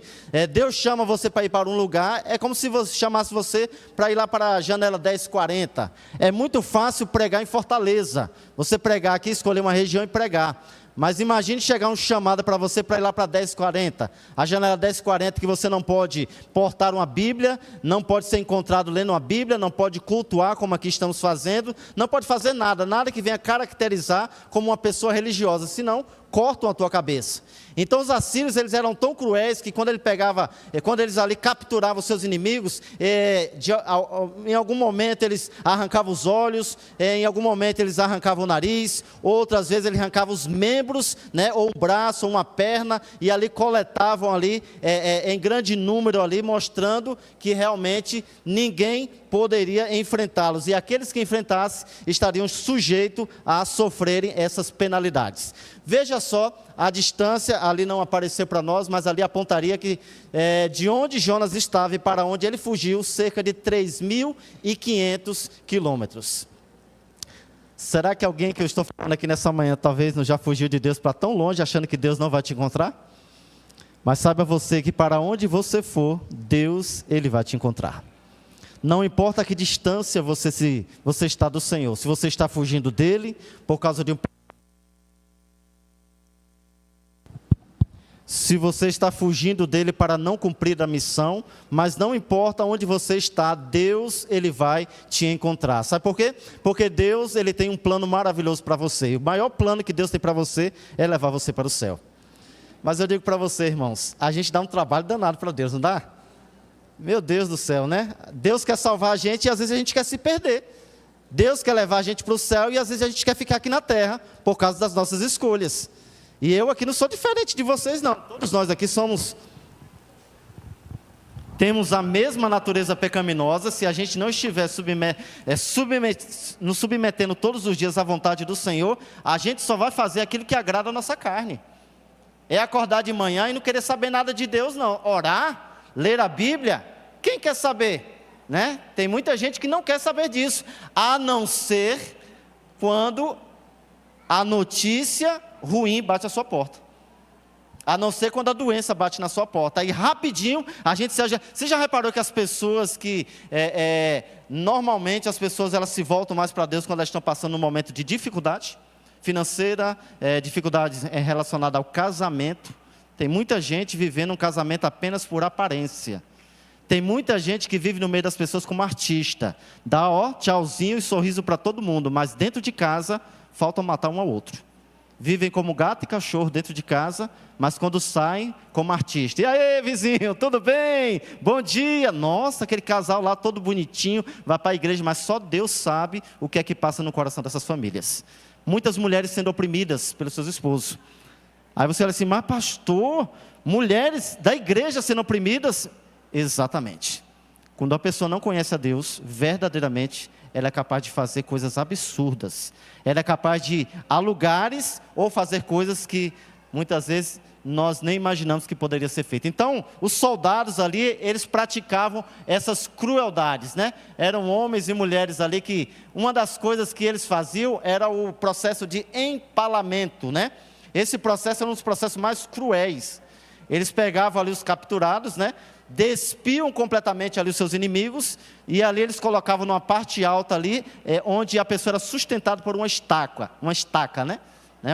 Deus chama você para ir para um lugar, é como se chamasse você para ir lá para a janela 1040. É muito fácil pregar em Fortaleza. Você pregar aqui, escolher uma região e pregar. Mas imagine chegar um chamado para você para ir lá para 1040. A janela 1040 que você não pode portar uma Bíblia, não pode ser encontrado lendo uma Bíblia, não pode cultuar como aqui estamos fazendo, não pode fazer nada que venha caracterizar como uma pessoa religiosa, senão cortam a tua cabeça. Então os assírios, eles eram tão cruéis que quando eles ali capturavam os seus inimigos, em algum momento eles arrancavam os olhos, em algum momento eles arrancavam o nariz, outras vezes eles arrancavam os membros, né, ou um braço, ou uma perna, e ali coletavam ali, em grande número ali, mostrando que realmente ninguém poderia enfrentá-los, e aqueles que enfrentassem estariam sujeitos a sofrerem essas penalidades. Veja só, a distância ali não apareceu para nós, mas ali apontaria que de onde Jonas estava e para onde ele fugiu, cerca de 3.500 quilômetros. Será que alguém que eu estou falando aqui nessa manhã, talvez não já fugiu de Deus para tão longe, achando que Deus não vai te encontrar? Mas saiba você que para onde você for, Deus, Ele vai te encontrar. Não importa a que distância você está do Senhor, se você está fugindo dEle por causa de se você está fugindo dele para não cumprir a missão, mas não importa onde você está, Deus, Ele vai te encontrar. Sabe por quê? Porque Deus, Ele tem um plano maravilhoso para você. O maior plano que Deus tem para você é levar você para o céu. Mas eu digo para você, irmãos, a gente dá um trabalho danado para Deus, não dá? Meu Deus do céu, né? Deus quer salvar a gente e às vezes a gente quer se perder. Deus quer levar a gente para o céu e às vezes a gente quer ficar aqui na terra por causa das nossas escolhas. E eu aqui não sou diferente de vocês, não. Todos nós aqui temos a mesma natureza pecaminosa. Se a gente não estiver nos submetendo todos os dias à vontade do Senhor, a gente só vai fazer aquilo que agrada a nossa carne. É acordar de manhã e não querer saber nada de Deus, não. Orar, ler a Bíblia, quem quer saber? Né? Tem muita gente que não quer saber disso, a não ser quando a notícia ruim bate à sua porta, a não ser quando a doença bate na sua porta, aí rapidinho, você já reparou que as pessoas que, normalmente as pessoas elas se voltam mais para Deus quando elas estão passando um momento de dificuldade financeira, dificuldades relacionadas ao casamento. Tem muita gente vivendo um casamento apenas por aparência, tem muita gente que vive no meio das pessoas como artista, dá tchauzinho e sorriso para todo mundo, mas dentro de casa, falta matar um ao outro. Vivem como gato e cachorro dentro de casa, mas quando saem, como artista. E aí, vizinho, tudo bem? Bom dia. Nossa, aquele casal lá todo bonitinho, vai para a igreja, mas só Deus sabe o que é que passa no coração dessas famílias. Muitas mulheres sendo oprimidas pelos seus esposos. Aí você olha assim, mas pastor, mulheres da igreja sendo oprimidas? Exatamente. Quando a pessoa não conhece a Deus, verdadeiramente, ela é capaz de fazer coisas absurdas. Ela é capaz de ir a lugares ou fazer coisas que muitas vezes nós nem imaginamos que poderia ser feito. Então, os soldados ali, eles praticavam essas crueldades, né? Eram homens e mulheres ali que, uma das coisas que eles faziam era o processo de empalamento, né? Esse processo era um dos processos mais cruéis. Eles pegavam ali os capturados, né? Despiam completamente ali os seus inimigos, e ali eles colocavam numa parte alta ali, onde a pessoa era sustentada por uma estaca, né?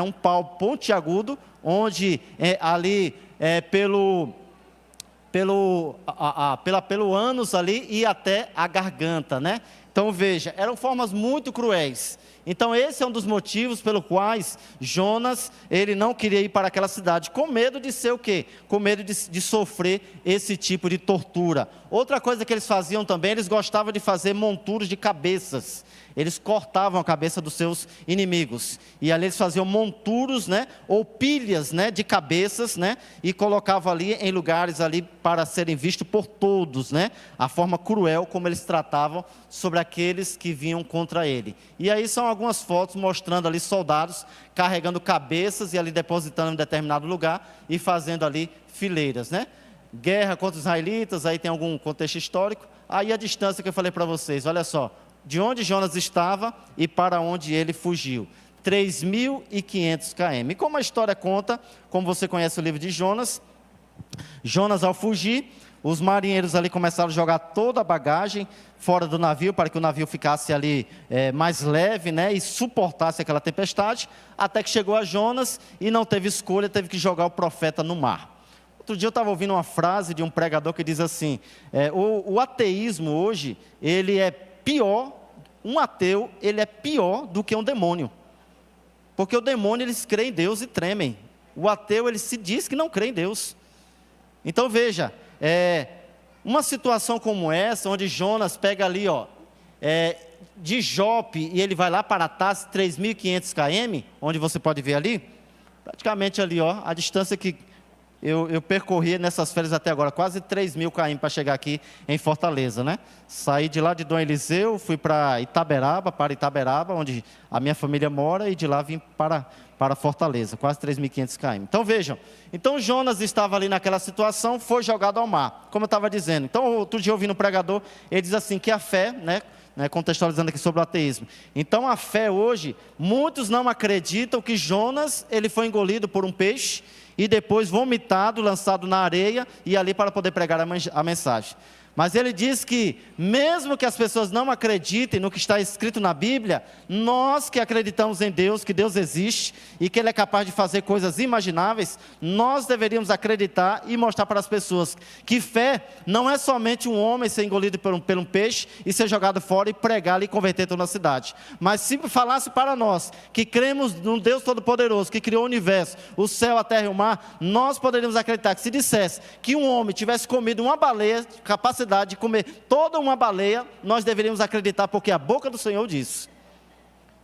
Um pau pontiagudo, onde ali pelo ânus ali e até a garganta, né? Então veja, eram formas muito cruéis. Então esse é um dos motivos pelo quais Jonas, ele não queria ir para aquela cidade, com medo de ser o quê? Com medo de sofrer esse tipo de tortura. Outra coisa que eles faziam também, eles gostavam de fazer monturos de cabeças. Eles cortavam a cabeça dos seus inimigos, e ali eles faziam monturos, né, ou pilhas, né, de cabeças, né, e colocavam ali em lugares ali para serem vistos por todos, né, a forma cruel como eles tratavam sobre aqueles que vinham contra ele. E aí são algumas fotos mostrando ali soldados carregando cabeças e ali depositando em determinado lugar e fazendo ali fileiras, né. Guerra contra os israelitas, aí tem algum contexto histórico. Aí a distância que eu falei para vocês, olha só, de onde Jonas estava e para onde ele fugiu, 3.500 km. E como a história conta, como você conhece o livro de Jonas, ao fugir, os marinheiros ali começaram a jogar toda a bagagem fora do navio, para que o navio ficasse ali mais leve, né, e suportasse aquela tempestade, até que chegou a Jonas e não teve escolha, teve que jogar o profeta no mar. Outro dia eu estava ouvindo uma frase de um pregador que diz assim, o ateísmo hoje, ele é pior, um ateu, ele é pior do que um demônio. Porque o demônio, eles creem em Deus e tremem. O ateu, ele se diz que não crê em Deus. Então veja, uma situação como essa, onde Jonas pega ali, de Jope, e ele vai lá para Tarsis, 3.500 km, onde você pode ver ali, praticamente ali, a distância que eu percorri nessas férias até agora, quase 3.000 km para chegar aqui em Fortaleza, né? Saí de lá de Dom Eliseu, fui para Itaberaba, onde a minha família mora, e de lá vim para Fortaleza, quase 3.500 km. Então vejam, Jonas estava ali naquela situação, foi jogado ao mar, como eu estava dizendo. Então outro dia eu ouvi no pregador, ele diz assim, que a fé, contextualizando aqui sobre o ateísmo. Então a fé hoje, muitos não acreditam que Jonas, ele foi engolido por um peixe, e depois vomitado, lançado na areia, e ali para poder pregar a mensagem. Mas ele diz que, mesmo que as pessoas não acreditem no que está escrito na Bíblia, nós que acreditamos em Deus, que Deus existe, e que Ele é capaz de fazer coisas imagináveis, nós deveríamos acreditar e mostrar para as pessoas que fé não é somente um homem ser engolido por um peixe, e ser jogado fora e pregar e converter toda a cidade. Mas se falasse para nós, que cremos num Deus Todo-Poderoso, que criou o universo, o céu, a terra e o mar, nós poderíamos acreditar que se dissesse que um homem tivesse comido uma baleia, capacidade de comer toda uma baleia, nós deveríamos acreditar, porque a boca do Senhor diz.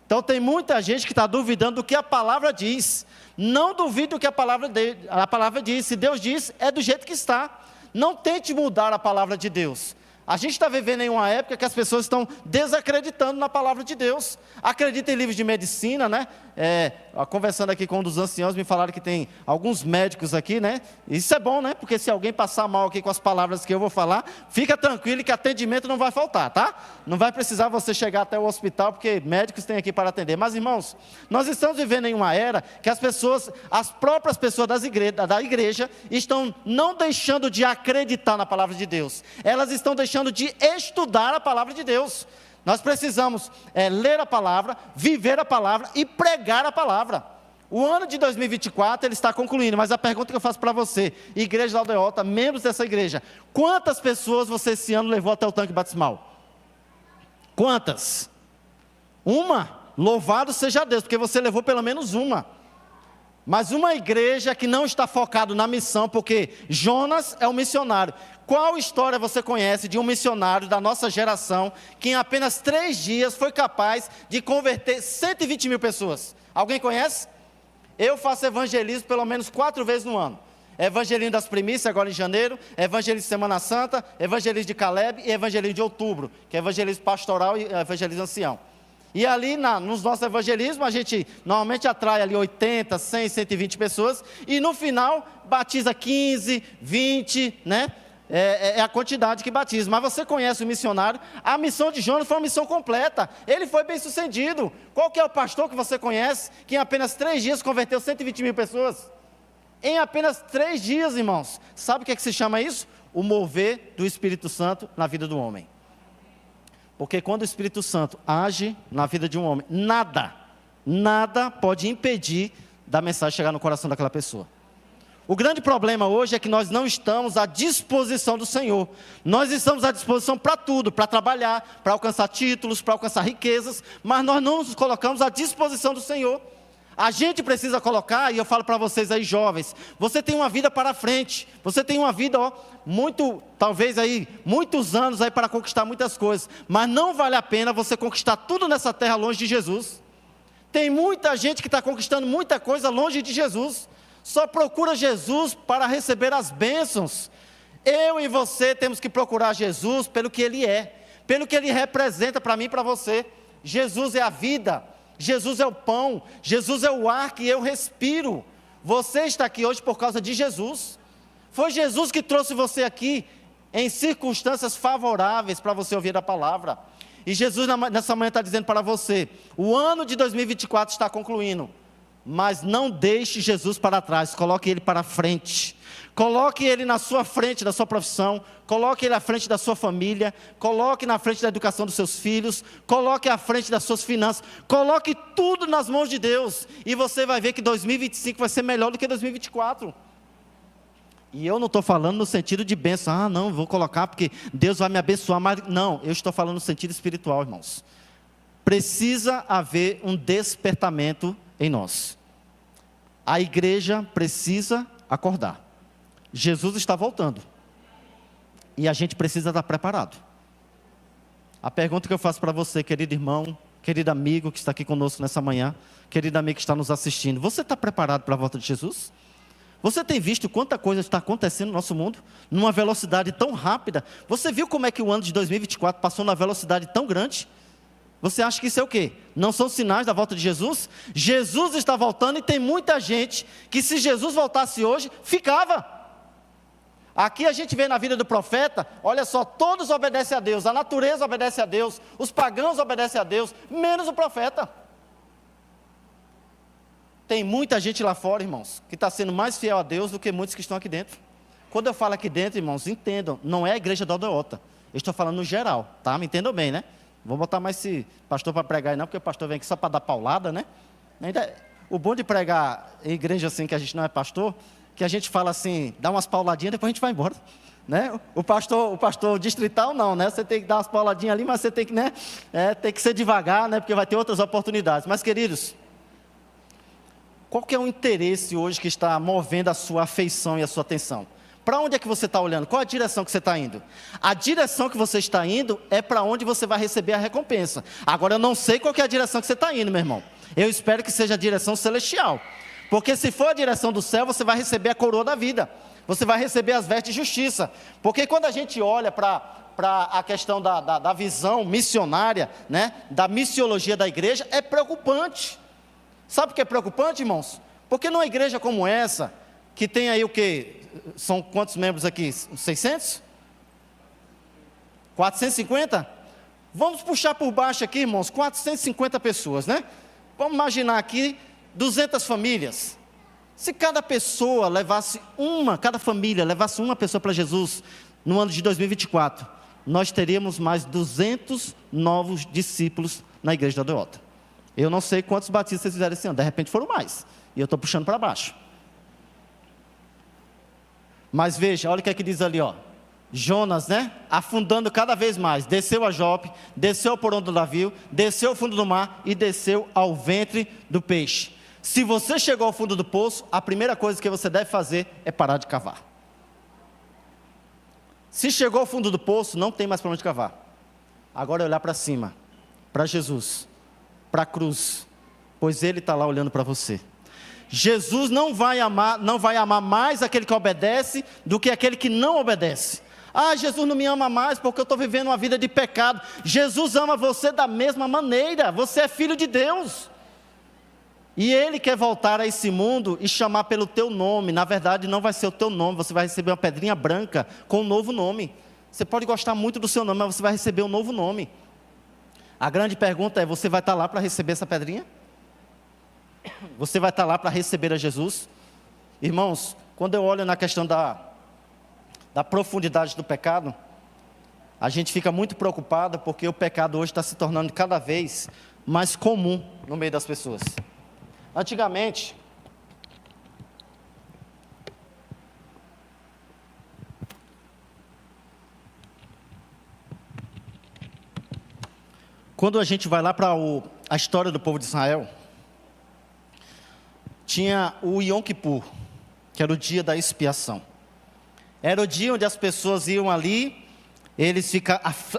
Então tem muita gente que está duvidando do que a palavra diz. Não duvide do que a palavra diz. Se Deus diz, é do jeito que está. Não tente mudar a palavra de Deus. A gente está vivendo em uma época que as pessoas estão desacreditando na palavra de Deus. Acredita em livros de medicina, né? Conversando aqui com um dos anciãos, me falaram que tem alguns médicos aqui, né? Isso é bom, né? Porque se alguém passar mal aqui com as palavras que eu vou falar, fica tranquilo que atendimento não vai faltar, tá? Não vai precisar você chegar até o hospital, porque médicos têm aqui para atender. Mas, irmãos, nós estamos vivendo em uma era que as próprias pessoas da igreja, estão não deixando de acreditar na palavra de Deus. Elas estão deixando de estudar a palavra de Deus. Nós precisamos ler a palavra, viver a palavra e pregar a palavra. O ano de 2024 ele está concluindo, mas a pergunta que eu faço para você, igreja de Aldeota, membros dessa igreja, quantas pessoas você esse ano levou até o tanque batismal? Quantas? Uma? Louvado seja Deus, porque você levou pelo menos uma. Mas uma igreja que não está focada na missão, porque Jonas é um missionário. Qual história você conhece de um missionário da nossa geração, que em apenas 3 dias foi capaz de converter 120 mil pessoas? Alguém conhece? Eu faço evangelismo pelo menos 4 vezes no ano. Evangelismo das primícias, agora em janeiro, evangelismo de Semana Santa, evangelismo de Caleb e evangelismo de outubro, que é evangelismo pastoral e evangelismo ancião. E ali nos nossos evangelismos, a gente normalmente atrai ali 80, 100, 120 pessoas, e no final batiza 15, 20, né? É a quantidade que batiza. Mas você conhece o missionário, a missão de Jonas foi uma missão completa, ele foi bem sucedido. Qual que é o pastor que você conhece, que em apenas 3 dias converteu 120 mil pessoas? Em apenas 3 dias, irmãos. Sabe o que se chama isso? O mover do Espírito Santo na vida do homem. Porque quando o Espírito Santo age na vida de um homem, nada pode impedir da mensagem chegar no coração daquela pessoa. O grande problema hoje é que nós não estamos à disposição do Senhor. Nós estamos à disposição para tudo, para trabalhar, para alcançar títulos, para alcançar riquezas, mas nós não nos colocamos à disposição do Senhor. A gente precisa colocar, e eu falo para vocês aí jovens, você tem uma vida para frente, você tem uma vida, talvez aí, muitos anos aí para conquistar muitas coisas, mas não vale a pena você conquistar tudo nessa terra longe de Jesus. Tem muita gente que está conquistando muita coisa longe de Jesus, só procura Jesus para receber as bênçãos. Eu e você temos que procurar Jesus pelo que Ele é, pelo que Ele representa para mim e para você. Jesus é a vida, Jesus é o pão, Jesus é o ar que eu respiro. Você está aqui hoje por causa de Jesus. Foi Jesus que trouxe você aqui em circunstâncias favoráveis para você ouvir a palavra. E Jesus nessa manhã está dizendo para você, o ano de 2024 está concluindo, mas não deixe Jesus para trás, coloque Ele para frente. Coloque Ele na sua frente da sua profissão, coloque Ele à frente da sua família, coloque na frente da educação dos seus filhos, coloque à frente das suas finanças, coloque tudo nas mãos de Deus, e você vai ver que 2025 vai ser melhor do que 2024. E eu não estou falando no sentido de bênção, não, vou colocar porque Deus vai me abençoar, mas não, eu estou falando no sentido espiritual, irmãos. Precisa haver um despertamento em nós. A igreja precisa acordar. Jesus está voltando. E a gente precisa estar preparado. A pergunta que eu faço para você, querido irmão, querido amigo que está aqui conosco nessa manhã, querido amigo que está nos assistindo, você está preparado para a volta de Jesus? Você tem visto quanta coisa está acontecendo no nosso mundo, numa velocidade tão rápida? Você viu como é que o ano de 2024 passou numa velocidade tão grande? Você acha que isso é o quê? Não são sinais da volta de Jesus? Jesus está voltando e tem muita gente que, se Jesus voltasse hoje, ficava. Aqui a gente vê na vida do profeta, olha só, todos obedecem a Deus, a natureza obedece a Deus, os pagãos obedecem a Deus, menos o profeta. Tem muita gente lá fora, irmãos, que está sendo mais fiel a Deus do que muitos que estão aqui dentro. Quando eu falo aqui dentro, irmãos, entendam, não é a igreja da Aldeota, eu estou falando no geral, tá? Me entendam bem, né? Vou botar mais esse pastor para pregar aí não, porque o pastor vem aqui só para dar paulada, né? O bom de pregar em igreja assim, que a gente não é pastor, que a gente fala assim, dá umas pauladinhas, depois a gente vai embora, né? O pastor distrital não, né? Você tem que dar umas pauladinhas ali, mas você tem que, né? Tem que ser devagar, né? Porque vai ter outras oportunidades. Mas, queridos, qual que é o interesse hoje que está movendo a sua afeição e a sua atenção? Para onde é que você está olhando? Qual a direção que você está indo? A direção que você está indo é para onde você vai receber a recompensa. Agora, eu não sei qual que é a direção que você está indo, meu irmão. Eu espero que seja a direção celestial. Porque se for a direção do céu, você vai receber a coroa da vida. Você vai receber as vestes de justiça. Porque quando a gente olha para a questão da visão missionária, né, da missiologia da igreja, é preocupante. Sabe por que é preocupante, irmãos? Porque numa igreja como essa, que tem aí o quê? São quantos membros aqui? 600? 450? Vamos puxar por baixo aqui, irmãos, 450 pessoas, né? Vamos imaginar aqui 200 famílias. Se cada pessoa levasse cada família levasse uma pessoa para Jesus no ano de 2024, nós teríamos mais 200 novos discípulos na igreja da Aldeota. Eu não sei quantos batistas vocês fizeram esse ano, de repente foram mais, e eu estou puxando para baixo. Mas veja, olha o que é que diz ali, ó. Jonas, né? Afundando cada vez mais. Desceu a Jope, desceu ao porão do navio, desceu ao fundo do mar e desceu ao ventre do peixe. Se você chegou ao fundo do poço, a primeira coisa que você deve fazer é parar de cavar. Se chegou ao fundo do poço, não tem mais para onde cavar. Agora é olhar para cima, para Jesus, para a cruz, pois Ele está lá olhando para você. Jesus não vai amar mais aquele que obedece do que aquele que não obedece. Ah, Jesus não me ama mais porque eu estou vivendo uma vida de pecado. Jesus ama você da mesma maneira, você é filho de Deus. E Ele quer voltar a esse mundo e chamar pelo teu nome. Na verdade não vai ser o teu nome, você vai receber uma pedrinha branca com um novo nome. Você pode gostar muito do seu nome, mas você vai receber um novo nome. A grande pergunta é, você vai estar lá para receber essa pedrinha? Você vai estar lá para receber a Jesus? Irmãos, quando eu olho na questão da profundidade do pecado, a gente fica muito preocupado porque o pecado hoje está se tornando cada vez mais comum no meio das pessoas. Antigamente, quando a gente vai lá para a história do povo de Israel, tinha o Yom Kippur, que era o dia da expiação. Era o dia onde as pessoas iam ali, eles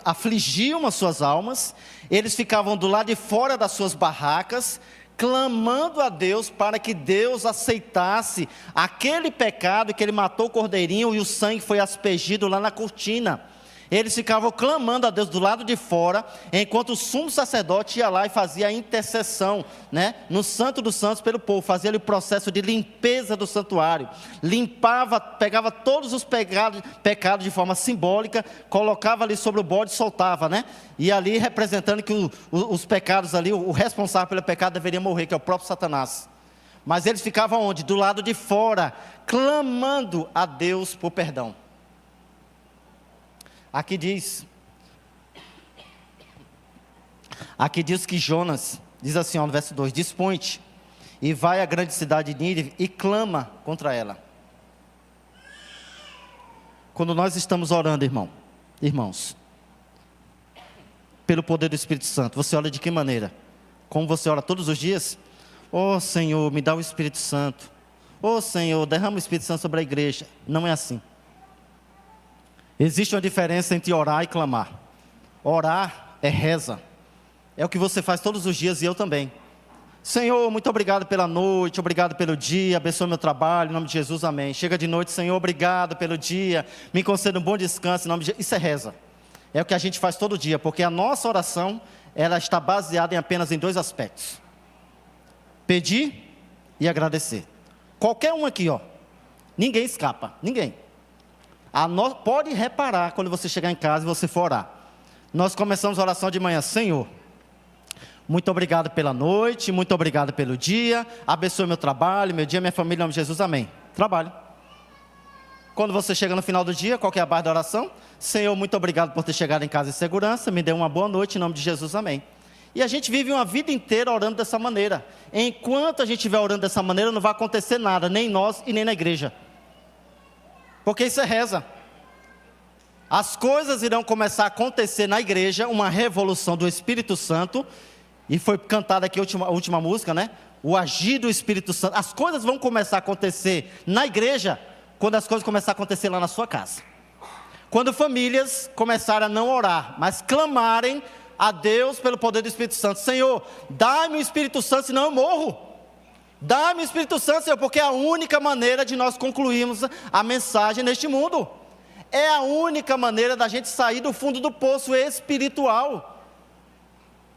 afligiam as suas almas, eles ficavam do lado de fora das suas barracas, clamando a Deus para que Deus aceitasse aquele pecado que ele matou o cordeirinho e o sangue foi aspergido lá na cortina. Eles ficavam clamando a Deus do lado de fora, enquanto o sumo sacerdote ia lá e fazia a intercessão, né, no Santo dos Santos pelo povo, fazia ali o processo de limpeza do santuário, limpava, pegava todos os pecados de forma simbólica, colocava ali sobre o bode e soltava, né, e ali representando que os pecados ali, o responsável pelo pecado deveria morrer, que é o próprio Satanás. Mas eles ficavam onde? Do lado de fora, clamando a Deus por perdão. Aqui diz que Jonas, diz assim, ó, no verso 2, dispõe-te e vai à grande cidade de Nínive e clama contra ela. Quando nós estamos orando, irmãos, pelo poder do Espírito Santo, você ora de que maneira? Como você ora todos os dias? Oh Senhor, me dá o Espírito Santo. Ô Senhor, derrama o Espírito Santo sobre a igreja. Não é assim. Existe uma diferença entre orar e clamar. Orar é reza. É o que você faz todos os dias e eu também. Senhor, muito obrigado pela noite, obrigado pelo dia, abençoa meu trabalho, em nome de Jesus, amém. Chega de noite, Senhor, obrigado pelo dia, me conceda um bom descanso, em nome de Jesus. Isso é reza. É o que a gente faz todo dia, porque a nossa oração, ela está baseada apenas em 2 aspectos. Pedir e agradecer. Qualquer um aqui, ó, ninguém escapa, ninguém. Pode reparar quando você chegar em casa e você for orar. Nós começamos a oração de manhã, Senhor, muito obrigado pela noite, muito obrigado pelo dia, abençoe meu trabalho, meu dia, minha família, em nome de Jesus, amém. Trabalho. Quando você chega no final do dia, qual que é a base da oração? Senhor, muito obrigado por ter chegado em casa em segurança, me dê uma boa noite, em nome de Jesus, amém. E a gente vive uma vida inteira orando dessa maneira. Enquanto a gente estiver orando dessa maneira, não vai acontecer nada, nem nós e nem na igreja. Porque isso é reza. As coisas irão começar a acontecer na igreja, uma revolução do Espírito Santo, e foi cantada aqui a última música, né? O agir do Espírito Santo. As coisas vão começar a acontecer na igreja, quando as coisas começarem a acontecer lá na sua casa. Quando famílias começarem a não orar, mas clamarem a Deus pelo poder do Espírito Santo. Senhor, dá-me o Espírito Santo, senão eu morro. Dá-me o Espírito Santo, Senhor, porque é a única maneira de nós concluirmos a mensagem neste mundo. É a única maneira da gente sair do fundo do poço espiritual.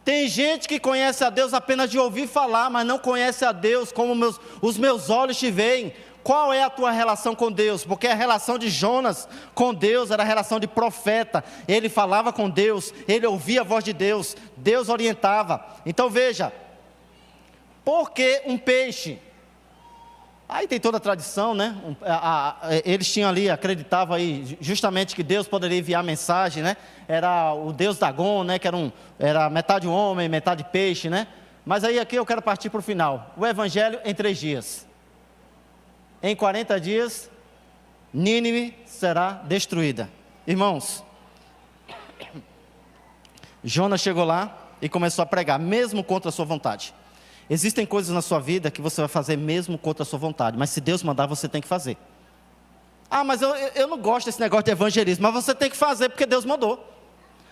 Tem gente que conhece a Deus apenas de ouvir falar, mas não conhece a Deus como os meus olhos te veem. Qual é a tua relação com Deus? Porque a relação de Jonas com Deus era a relação de profeta. Ele falava com Deus, ele ouvia a voz de Deus, Deus orientava. Então veja, por que um peixe? Aí tem toda a tradição, né? Eles tinham ali, acreditavam aí justamente que Deus poderia enviar mensagem, né? Era o Deus Dagon, né? Que era metade homem, metade peixe, né? Mas aí aqui eu quero partir para o final. O evangelho em 3 dias. Em 40 dias, Nínive será destruída. Irmãos, Jonas chegou lá e começou a pregar, mesmo contra a sua vontade. Existem coisas na sua vida que você vai fazer mesmo contra a sua vontade, mas se Deus mandar, você tem que fazer. Ah, mas eu não gosto desse negócio de evangelismo, mas você tem que fazer porque Deus mandou.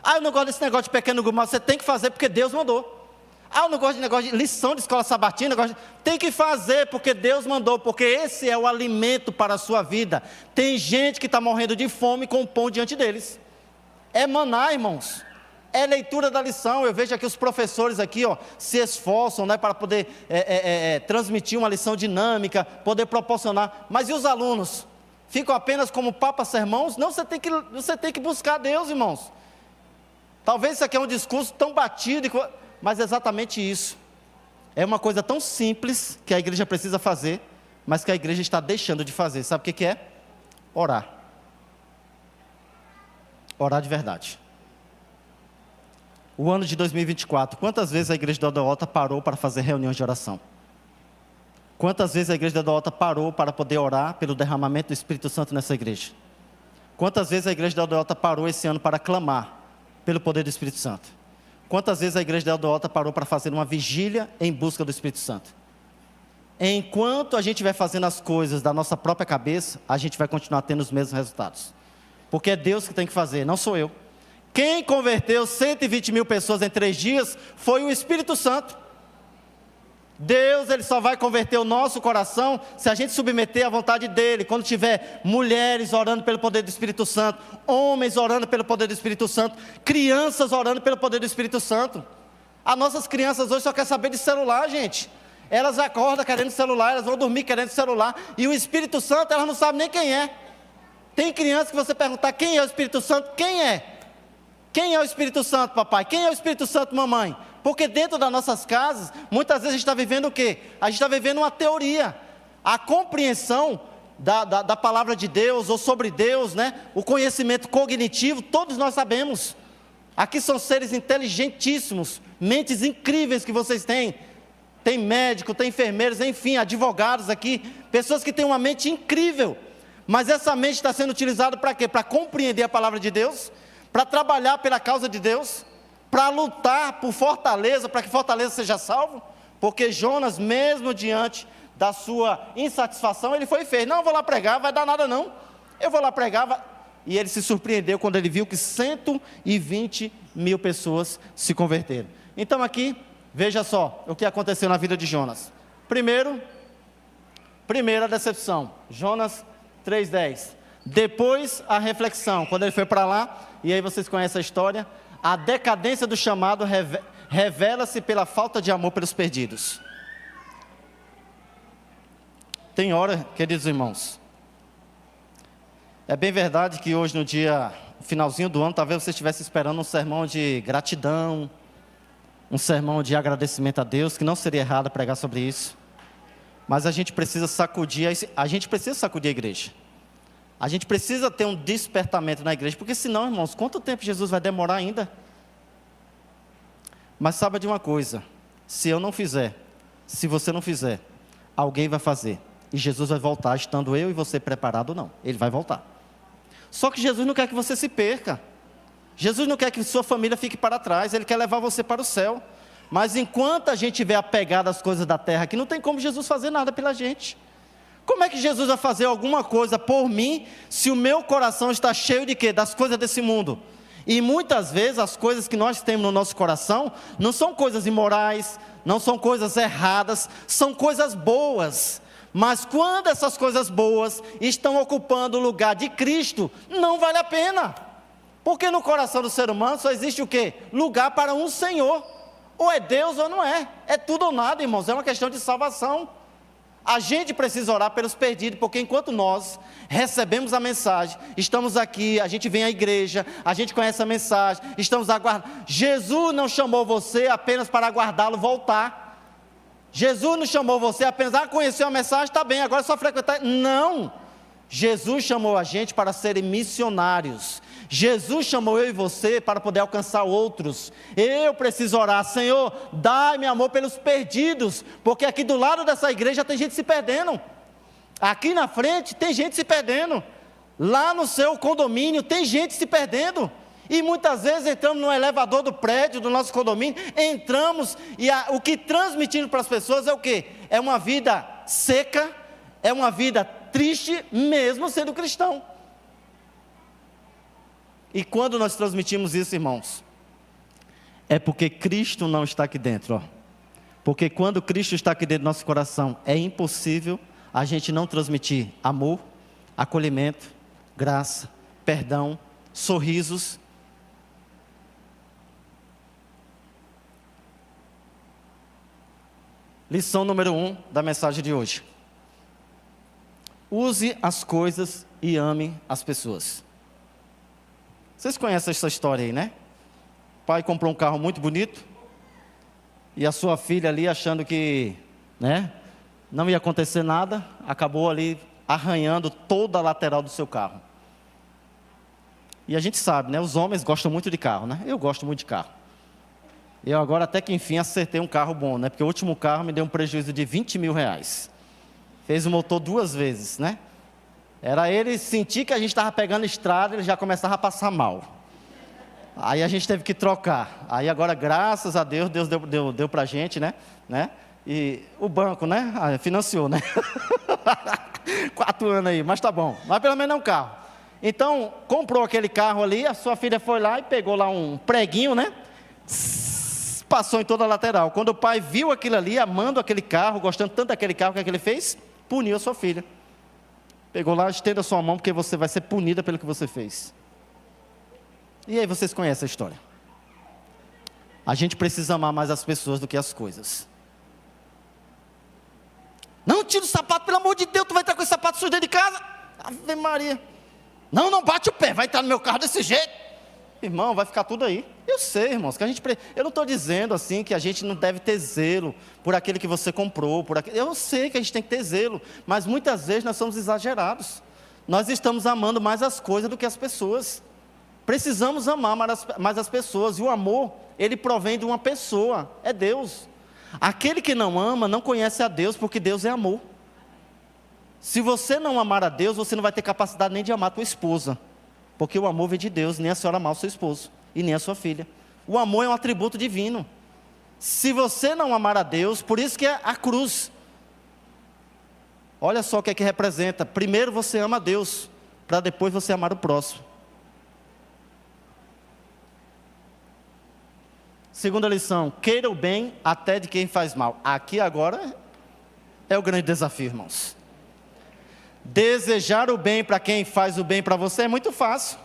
Ah, eu não gosto desse negócio de pequeno grupo, mas você tem que fazer porque Deus mandou. Ah, eu não gosto de negócio de lição de escola sabatina, tem que fazer porque Deus mandou, porque esse é o alimento para a sua vida. Tem gente que está morrendo de fome com o pão diante deles. É maná, irmãos. É leitura da lição. Eu vejo aqui os professores aqui, ó, se esforçam, né, para poder transmitir uma lição dinâmica, poder proporcionar. Mas e os alunos? Ficam apenas como papa-sermãos? Não, você tem que buscar Deus, irmãos. Talvez isso aqui é um discurso tão batido, mas é exatamente isso. É uma coisa tão simples que a igreja precisa fazer, mas que a igreja está deixando de fazer. Sabe o que é? Orar. Orar de verdade. O ano de 2024, quantas vezes a igreja da Odeota parou para fazer reuniões de oração? Quantas vezes a igreja da Odeota parou para poder orar pelo derramamento do Espírito Santo nessa igreja? Quantas vezes a igreja da Odeota parou esse ano para clamar pelo poder do Espírito Santo? Quantas vezes a igreja da Odeota parou para fazer uma vigília em busca do Espírito Santo? Enquanto a gente vai fazendo as coisas da nossa própria cabeça, a gente vai continuar tendo os mesmos resultados. Porque é Deus que tem que fazer, não sou eu. Quem converteu 120 mil pessoas em 3 dias foi o Espírito Santo. Deus, Ele só vai converter o nosso coração se a gente submeter à vontade dEle. Quando tiver mulheres orando pelo poder do Espírito Santo, homens orando pelo poder do Espírito Santo, crianças orando pelo poder do Espírito Santo. As nossas crianças hoje só querem saber de celular, gente. Elas acordam querendo celular, elas vão dormir querendo celular. E o Espírito Santo, elas não sabem nem quem é. Tem criança que você perguntar quem é o Espírito Santo, quem é? Quem é o Espírito Santo, papai? Quem é o Espírito Santo, mamãe? Porque dentro das nossas casas, muitas vezes a gente está vivendo o quê? A gente está vivendo uma teoria. A compreensão da palavra de Deus, ou sobre Deus, né? O conhecimento cognitivo, todos nós sabemos. Aqui são seres inteligentíssimos, mentes incríveis que vocês têm. Tem médico, tem enfermeiros, enfim, advogados aqui, pessoas que têm uma mente incrível. Mas essa mente está sendo utilizada para quê? Para compreender a palavra de Deus, para trabalhar pela causa de Deus, para lutar por Fortaleza, para que Fortaleza seja salvo, porque Jonas, mesmo diante da sua insatisfação, ele foi e fez. Não, eu vou lá pregar, vai dar nada não. Eu vou lá pregar. E ele se surpreendeu quando ele viu que 120 mil pessoas se converteram. Então aqui, veja só o que aconteceu na vida de Jonas. Primeira decepção, Jonas 3:10. Depois a reflexão, quando ele foi para lá, e aí vocês conhecem a história, a decadência do chamado revela-se pela falta de amor pelos perdidos. Tem hora, queridos irmãos, é bem verdade que hoje no finalzinho do ano, talvez você estivesse esperando um sermão de gratidão, um sermão de agradecimento a Deus, que não seria errado pregar sobre isso, mas a gente precisa sacudir a igreja. A gente precisa ter um despertamento na igreja, porque senão, irmãos, quanto tempo Jesus vai demorar ainda? Mas saiba de uma coisa, se eu não fizer, se você não fizer, alguém vai fazer, e Jesus vai voltar, estando eu e você preparado ou não, ele vai voltar. Só que Jesus não quer que você se perca, Jesus não quer que sua família fique para trás, ele quer levar você para o céu. Mas enquanto a gente estiver apegado às coisas da terra, que não tem como Jesus fazer nada pela gente. Como é que Jesus vai fazer alguma coisa por mim, se o meu coração está cheio de quê? Das coisas desse mundo. E muitas vezes as coisas que nós temos no nosso coração, não são coisas imorais, não são coisas erradas, são coisas boas. Mas quando essas coisas boas estão ocupando o lugar de Cristo, não vale a pena. Porque no coração do ser humano só existe o quê? Lugar para um Senhor. Ou é Deus ou não é. É tudo ou nada, irmãos. É uma questão de salvação. A gente precisa orar pelos perdidos, porque enquanto nós recebemos a mensagem, estamos aqui, a gente vem à igreja, a gente conhece a mensagem, estamos aguardando. Jesus não chamou você apenas para aguardá-lo voltar. Jesus não chamou você apenas, conheceu a mensagem, está bem, agora é só frequentar. Não. Jesus chamou a gente para serem missionários. Jesus chamou eu e você para poder alcançar outros. Eu preciso orar, Senhor, dai-me amor pelos perdidos, porque aqui do lado dessa igreja tem gente se perdendo, aqui na frente tem gente se perdendo, lá no seu condomínio tem gente se perdendo, e muitas vezes entramos no elevador do prédio, do nosso condomínio, entramos e o que transmitimos para as pessoas é o quê? É uma vida seca, é uma vida triste, mesmo sendo cristão. E quando nós transmitimos isso, irmãos, é porque Cristo não está aqui dentro, ó. Porque quando Cristo está aqui dentro do nosso coração, é impossível a gente não transmitir amor, acolhimento, graça, perdão, sorrisos. Lição número 1 da mensagem de hoje. Use as coisas e ame as pessoas. Vocês conhecem essa história aí, né? O pai comprou um carro muito bonito, e a sua filha ali achando que, né, não ia acontecer nada, acabou ali arranhando toda a lateral do seu carro. E a gente sabe, né, os homens gostam muito de carro, né? Eu gosto muito de carro. Eu agora até que enfim acertei um carro bom, né? Porque o último carro me deu um prejuízo de 20 mil reais. Fez o motor 2 vezes, né? Era ele sentir que a gente estava pegando estrada, ele já começava a passar mal. Aí a gente teve que trocar. Aí agora, graças a Deus, Deus deu para a gente, né? E o banco, né? Financiou, né? 4 anos aí, mas tá bom. Mas pelo menos é um carro. Então, comprou aquele carro ali, a sua filha foi lá e pegou lá um preguinho, né? Passou em toda a lateral. Quando o pai viu aquilo ali, amando aquele carro, gostando tanto daquele carro, o que é que ele fez? Puniu a sua filha. Pegou lá, estenda a sua mão, porque você vai ser punida pelo que você fez. E aí vocês conhecem a história. A gente precisa amar mais as pessoas do que as coisas. Não tira o sapato, pelo amor de Deus, tu vai estar com esse sapato sujo dentro de casa? Ave Maria. Não bate o pé, vai entrar no meu carro desse jeito. Irmão, vai ficar tudo aí. Eu sei, irmãos, que eu não estou dizendo assim que a gente não deve ter zelo por aquele que você comprou, eu sei que a gente tem que ter zelo, mas muitas vezes nós somos exagerados. Nós estamos amando mais as coisas do que as pessoas. Precisamos amar mais as pessoas, e o amor, ele provém de uma pessoa, é Deus. Aquele que não ama, não conhece a Deus, porque Deus é amor. Se você não amar a Deus, você não vai ter capacidade nem de amar a tua esposa, porque o amor vem de Deus, nem a senhora amar o seu esposo, e nem a sua filha. O amor é um atributo divino. Se você não amar a Deus, por isso que é a cruz. olha só o que é que representa. Primeiro você ama a Deus, para depois você amar o próximo. Segunda lição, queira o bem até de quem faz mal. Aqui agora é o grande desafio, irmãos. Desejar o bem para quem faz o bem para você é muito fácil.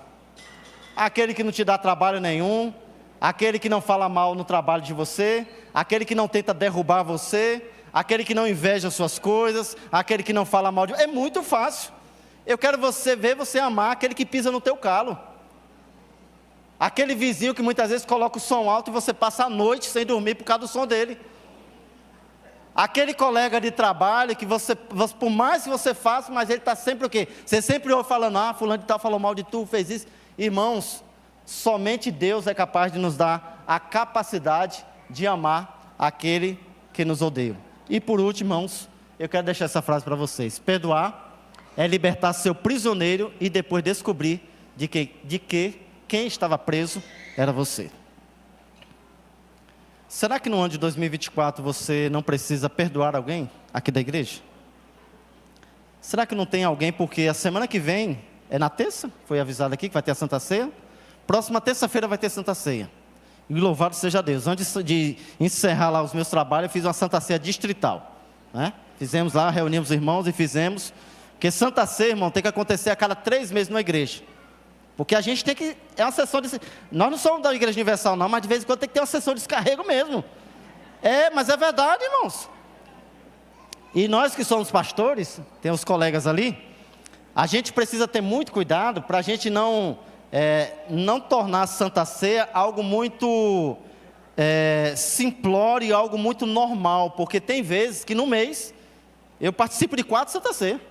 Aquele que não te dá trabalho nenhum, aquele que não fala mal no trabalho de você, aquele que não tenta derrubar você, aquele que não inveja suas coisas, aquele que não fala mal de você. É muito fácil. Eu quero ver você amar aquele que pisa no teu calo. Aquele vizinho que muitas vezes coloca o som alto e você passa a noite sem dormir por causa do som dele. Aquele colega de trabalho que você por mais que você faça, mas ele está sempre o quê? Você sempre ouve falando, fulano de tal falou mal de tu, fez isso. Irmãos, somente Deus é capaz de nos dar a capacidade de amar aquele que nos odeia. E por último, irmãos, eu quero deixar essa frase para vocês. Perdoar é libertar seu prisioneiro e depois descobrir de que quem estava preso era você. Será que no ano de 2024 você não precisa perdoar alguém aqui da igreja? Será que não tem alguém, porque a semana que vem, é na terça, foi avisado aqui que vai ter a Santa Ceia. Próxima terça-feira vai ter Santa Ceia. E louvado seja Deus. Antes de encerrar lá os meus trabalhos, eu fiz uma Santa Ceia distrital, né? Fizemos lá, reunimos os irmãos e fizemos. Porque Santa Ceia, irmão, tem que acontecer a cada 3 meses na igreja. Porque a gente tem que, é uma sessão de... Nós não somos da Igreja Universal não, mas de vez em quando tem que ter uma sessão de descarrego mesmo. Mas é verdade, irmãos. E nós que somos pastores, tem os colegas ali, a gente precisa ter muito cuidado para a gente não tornar a Santa Ceia algo muito simplório, algo muito normal. Porque tem vezes que no mês, eu participo de 4 Santa Ceia.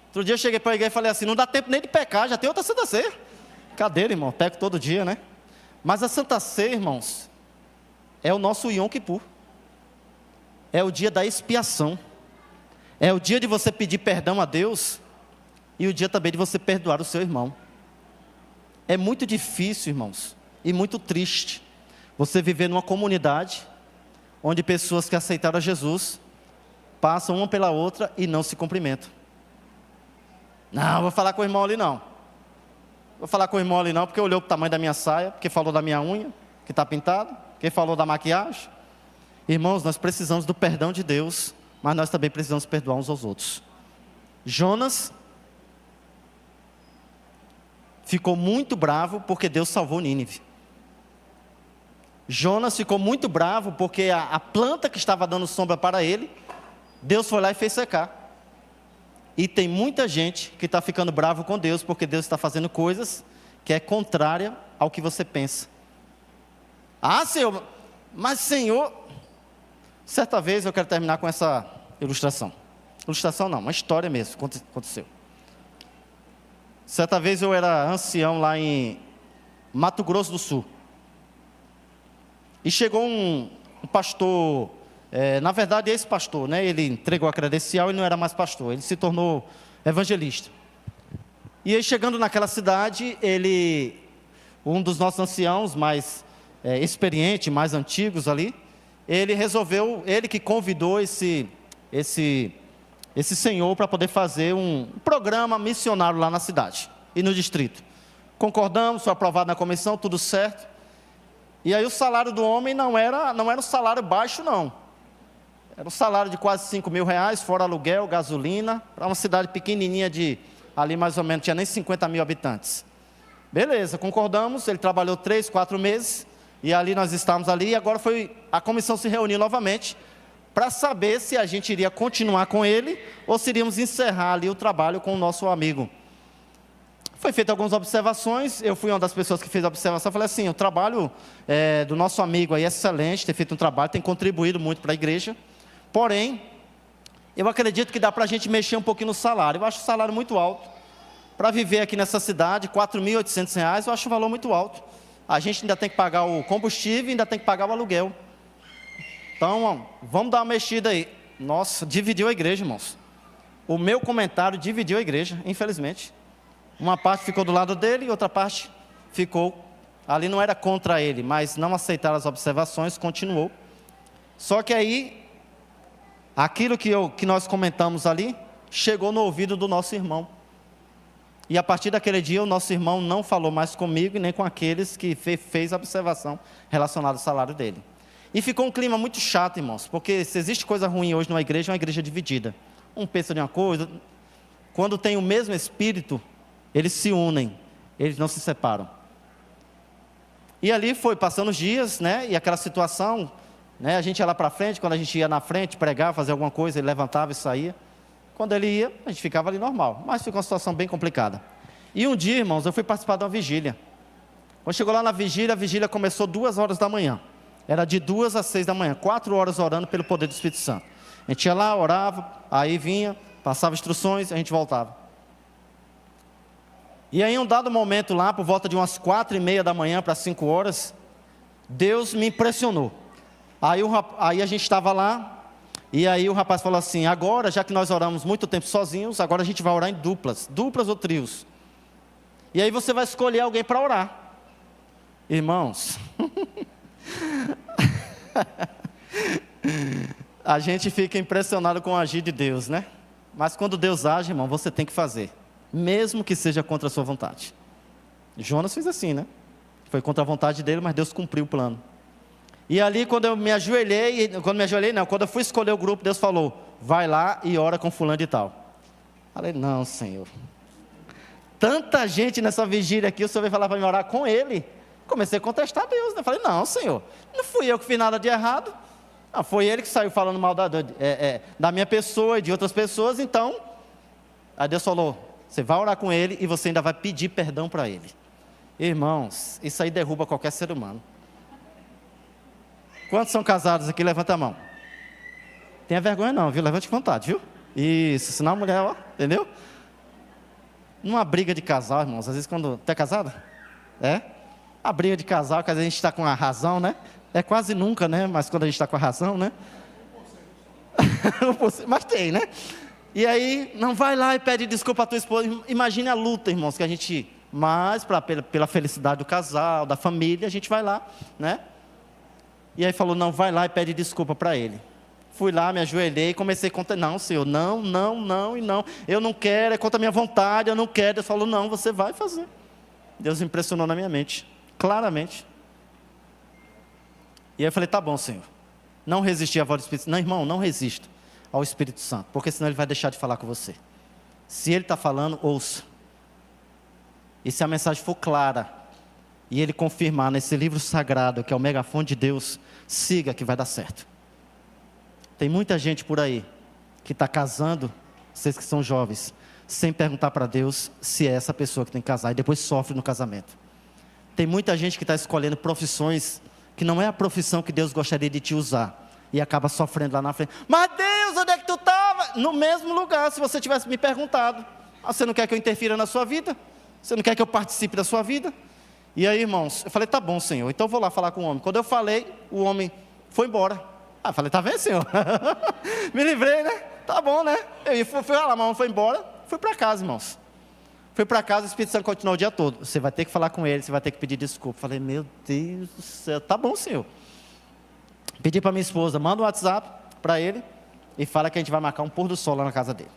Outro dia eu cheguei para a igreja e falei assim, não dá tempo nem de pecar, já tem outra Santa Ceia. Cadê, irmão? Peco todo dia, né? Mas a Santa Ceia, irmãos, é o nosso Yom Kippur. É o dia da expiação. É o dia de você pedir perdão a Deus e o dia também de você perdoar o seu irmão. É muito difícil, irmãos, e muito triste você viver numa comunidade onde pessoas que aceitaram a Jesus passam uma pela outra e não se cumprimentam. Não, vou falar com o irmão ali não. Vou falar com o irmão ali não, porque olhou para o tamanho da minha saia, porque falou da minha unha, que está pintada, porque falou da maquiagem. Irmãos, nós precisamos do perdão de Deus, mas nós também precisamos perdoar uns aos outros. Jonas ficou muito bravo porque Deus salvou Nínive. Jonas ficou muito bravo porque a planta que estava dando sombra para ele, Deus foi lá e fez secar. E tem muita gente que está ficando bravo com Deus, porque Deus está fazendo coisas que é contrária ao que você pensa. Senhor, mas Senhor... Certa vez eu quero terminar com essa ilustração. Ilustração não, uma história mesmo, aconteceu. Certa vez eu era ancião lá em Mato Grosso do Sul. E chegou um pastor... na verdade, esse pastor, né, ele entregou a credencial e não era mais pastor, ele se tornou evangelista. E aí, chegando naquela cidade, um dos nossos anciãos mais experientes, mais antigos ali, ele que convidou esse senhor para poder fazer um programa missionário lá na cidade e no distrito. Concordamos, foi aprovado na comissão, tudo certo. E aí o salário do homem não era um salário baixo, não. Era um salário de quase R$5.000, fora aluguel, gasolina, para uma cidade pequenininha ali mais ou menos, tinha nem 50 mil habitantes. Beleza, concordamos, ele trabalhou 3, 4 meses, e ali nós estávamos ali, e agora a comissão se reuniu novamente, para saber se a gente iria continuar com ele, ou se iríamos encerrar ali o trabalho com o nosso amigo. Foi feita algumas observações, eu fui uma das pessoas que fez a observação, falei assim, o trabalho do nosso amigo aí é excelente, tem feito um trabalho, tem contribuído muito para a igreja, porém, eu acredito que dá para a gente mexer um pouquinho no salário. Eu acho o salário muito alto. Para viver aqui nessa cidade, R$4.800, eu acho o valor muito alto. A gente ainda tem que pagar o combustível e ainda tem que pagar o aluguel. Então, vamos dar uma mexida aí. Nossa, dividiu a igreja, irmãos. O meu comentário dividiu a igreja, infelizmente. Uma parte ficou do lado dele e outra parte ficou. Ali não era contra ele, mas não aceitaram as observações, continuou. Só que aí... aquilo que nós comentamos ali, chegou no ouvido do nosso irmão. E a partir daquele dia, o nosso irmão não falou mais comigo e nem com aqueles que fez a observação relacionada ao salário dele. E ficou um clima muito chato, irmãos, porque se existe coisa ruim hoje numa igreja, é uma igreja dividida. Um pensa de uma coisa, quando tem o mesmo espírito, eles se unem, eles não se separam. E ali foi passando os dias, né, e aquela situação, né, a gente ia lá para frente, quando a gente ia na frente pregar, fazer alguma coisa, ele levantava e saía. Quando ele ia, a gente ficava ali normal, mas ficou uma situação bem complicada. E um dia, irmãos, eu fui participar de uma vigília. Quando chegou lá na vigília, a vigília começou 2 horas da manhã. Era de 2 às 6 da manhã, 4 horas orando pelo poder do Espírito Santo. A gente ia lá, orava, aí vinha, passava instruções, a gente voltava. E aí, em um dado momento lá, por volta de umas 4:30 da manhã para 5 horas, Deus me impressionou. Aí a gente estava lá, e aí o rapaz falou assim: agora, já que nós oramos muito tempo sozinhos, agora a gente vai orar em duplas ou trios. E aí você vai escolher alguém para orar. Irmãos, a gente fica impressionado com o agir de Deus, né? Mas quando Deus age, irmão, você tem que fazer, mesmo que seja contra a sua vontade. Jonas fez assim, né? Foi contra a vontade dele, mas Deus cumpriu o plano. E ali, quando eu fui escolher o grupo, Deus falou: vai lá e ora com fulano e tal. Falei: não, Senhor, tanta gente nessa vigília aqui, o Senhor vai falar para mim orar com ele? Comecei a contestar Deus, né? Falei: não, Senhor, não fui eu que fiz nada de errado. Não, foi ele que saiu falando mal da minha pessoa e de outras pessoas, então. Aí Deus falou: você vai orar com ele e você ainda vai pedir perdão para ele. Irmãos, isso aí derruba qualquer ser humano. Quantos são casados aqui? Levanta a mão. Tenha vergonha não, viu? Levante com vontade, viu? Isso, senão a mulher, ó, entendeu? Numa briga de casal, irmãos, às vezes quando... Tu é casado? É? A briga de casal, que às vezes a gente está com a razão, né? É quase nunca, né? Mas quando a gente está com a razão, né? Mas tem, né? E aí, não vai lá e pede desculpa à tua esposa. Imagine a luta, irmãos, que a gente... Mas, pela felicidade do casal, da família, a gente vai lá, né? E aí falou: não, vai lá e pede desculpa para ele. Fui lá, me ajoelhei e comecei a contar: não, Senhor, não, e não. Eu não quero, é contra a minha vontade, eu não quero. Deus falou: não, você vai fazer. Deus impressionou na minha mente, claramente. E aí eu falei: tá bom, Senhor. Não resisti à voz do Espírito Santo. Não, irmão, não resista ao Espírito Santo, porque senão ele vai deixar de falar com você. Se ele está falando, ouça. E se a mensagem for clara, e ele confirmar nesse livro sagrado, que é o megafone de Deus, siga que vai dar certo. Tem muita gente por aí, que está casando, vocês que são jovens, sem perguntar para Deus se é essa pessoa que tem que casar, e depois sofre no casamento. Tem muita gente que está escolhendo profissões, que não é a profissão que Deus gostaria de te usar, e acaba sofrendo lá na frente. Mas Deus, onde é que tu estava? No mesmo lugar, se você tivesse me perguntado. Você não quer que eu interfira na sua vida? Você não quer que eu participe da sua vida? E aí, irmãos, eu falei: tá bom, Senhor, então eu vou lá falar com o homem. Quando eu falei, o homem foi embora. Eu falei: tá vendo, Senhor? Me livrei, né? Tá bom, né? Eu fui lá, mas foi embora. Fui para casa, irmãos. Fui para casa, o Espírito Santo continuou o dia todo. Você vai ter que falar com ele, você vai ter que pedir desculpa. Eu falei: meu Deus do céu, tá bom, Senhor. Pedi para minha esposa: manda um WhatsApp para ele e fala que a gente vai marcar um pôr do sol lá na casa dele.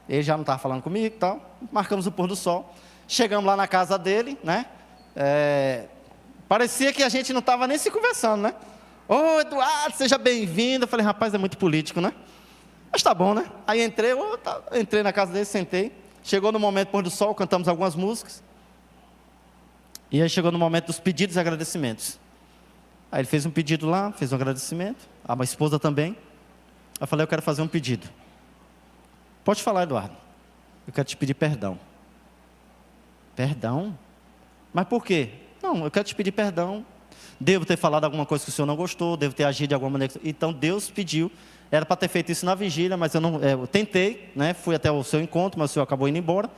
Ele já não estava falando comigo e tal. Marcamos o pôr do sol. Chegamos lá na casa dele, né? Parecia que a gente não estava nem se conversando, né? Ô, Eduardo, seja bem-vindo. Eu falei: rapaz, é muito político, né? Mas tá bom, né? Aí entrei na casa dele, sentei. Chegou no momento do pôr do sol, cantamos algumas músicas. E aí chegou no momento dos pedidos e agradecimentos. Aí ele fez um pedido lá, fez um agradecimento. A minha esposa também. Eu falei: eu quero fazer um pedido. Pode falar, Eduardo. Eu quero te pedir perdão. Perdão? Mas por quê? Não, eu quero te pedir perdão. Devo ter falado alguma coisa que o senhor não gostou, devo ter agido de alguma maneira. Então Deus pediu. Era para ter feito isso na vigília, mas eu tentei, né? Fui até o seu encontro, mas o senhor acabou indo embora.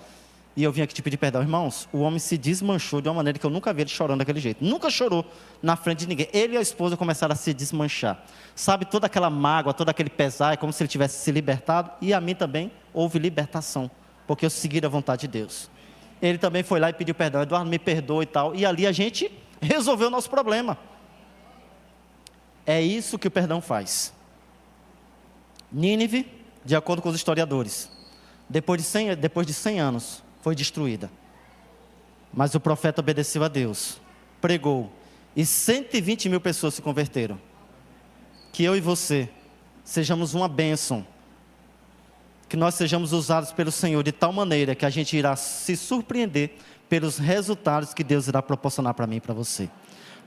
E eu vim aqui te pedir perdão. Irmãos, o homem se desmanchou de uma maneira que eu nunca vi ele chorando daquele jeito. Nunca chorou na frente de ninguém. Ele e a esposa começaram a se desmanchar. Sabe, toda aquela mágoa, todo aquele pesar, é como se ele tivesse se libertado. E a mim também houve libertação, porque eu segui a vontade de Deus. Ele também foi lá e pediu perdão: Eduardo, me perdoa e tal. E ali a gente resolveu o nosso problema. É isso que o perdão faz. Nínive, de acordo com os historiadores, depois de 100 anos, foi destruída. Mas o profeta obedeceu a Deus, pregou, e 120 mil pessoas se converteram. Que eu e você sejamos uma bênção, que nós sejamos usados pelo Senhor de tal maneira que a gente irá se surpreender pelos resultados que Deus irá proporcionar para mim e para você.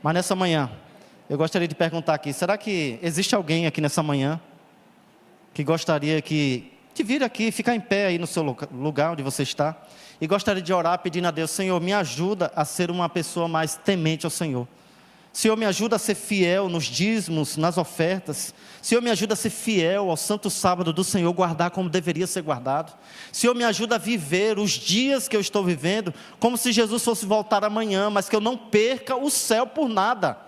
Mas nessa manhã, eu gostaria de perguntar aqui, será que existe alguém aqui nessa manhã que gostaria de vir aqui, ficar em pé aí no seu lugar onde você está, e gostaria de orar pedindo a Deus: Senhor, me ajuda a ser uma pessoa mais temente ao Senhor. Senhor, me ajuda a ser fiel nos dízimos, nas ofertas. Senhor, me ajuda a ser fiel ao santo sábado do Senhor, guardar como deveria ser guardado. Senhor, me ajuda a viver os dias que eu estou vivendo como se Jesus fosse voltar amanhã, mas que eu não perca o céu por nada.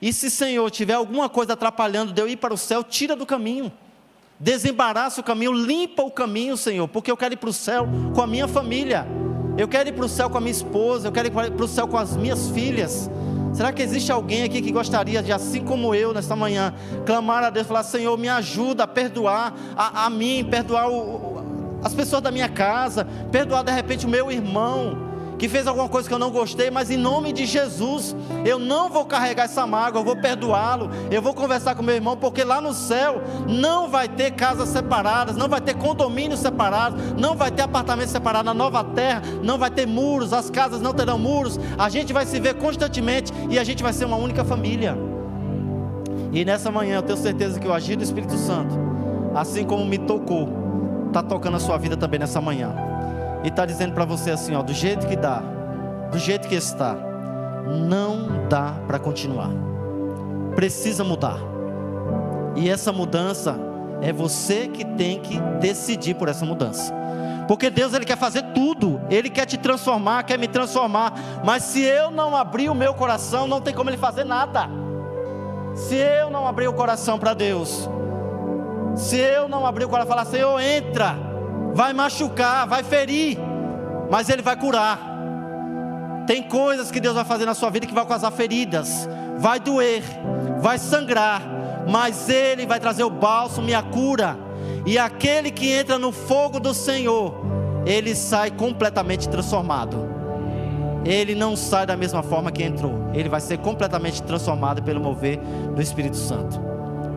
E se, Senhor, tiver alguma coisa atrapalhando de eu ir para o céu, tira do caminho. Desembaraça o caminho, limpa o caminho, Senhor, porque eu quero ir para o céu com a minha família. Eu quero ir para o céu com a minha esposa, eu quero ir para o céu com as minhas filhas. Será que existe alguém aqui que gostaria de, assim como eu, nesta manhã, clamar a Deus, falar: Senhor, me ajuda a perdoar a mim, perdoar as pessoas da minha casa, perdoar de repente o meu irmão, que fez alguma coisa que eu não gostei, mas em nome de Jesus, eu não vou carregar essa mágoa, eu vou perdoá-lo, eu vou conversar com meu irmão, porque lá no céu não vai ter casas separadas, não vai ter condomínios separados, não vai ter apartamentos separados. Na nova terra não vai ter muros, as casas não terão muros, a gente vai se ver constantemente e a gente vai ser uma única família. E nessa manhã eu tenho certeza que o agir do Espírito Santo, assim como me tocou, está tocando a sua vida também nessa manhã. E está dizendo para você assim, ó, do jeito que dá, do jeito que está, não dá para continuar, precisa mudar. E essa mudança, é você que tem que decidir por essa mudança. Porque Deus, Ele quer fazer tudo, Ele quer te transformar, quer me transformar, mas se eu não abrir o meu coração, não tem como Ele fazer nada. Se eu não abrir o coração para Deus, se eu não abrir o coração, falar: Senhor, entra, vai machucar, vai ferir, mas Ele vai curar. Tem coisas que Deus vai fazer na sua vida que vai causar feridas, vai doer, vai sangrar, mas Ele vai trazer o bálsamo e a cura. E aquele que entra no fogo do Senhor, ele sai completamente transformado. Ele não sai da mesma forma que entrou, ele vai ser completamente transformado pelo mover do Espírito Santo.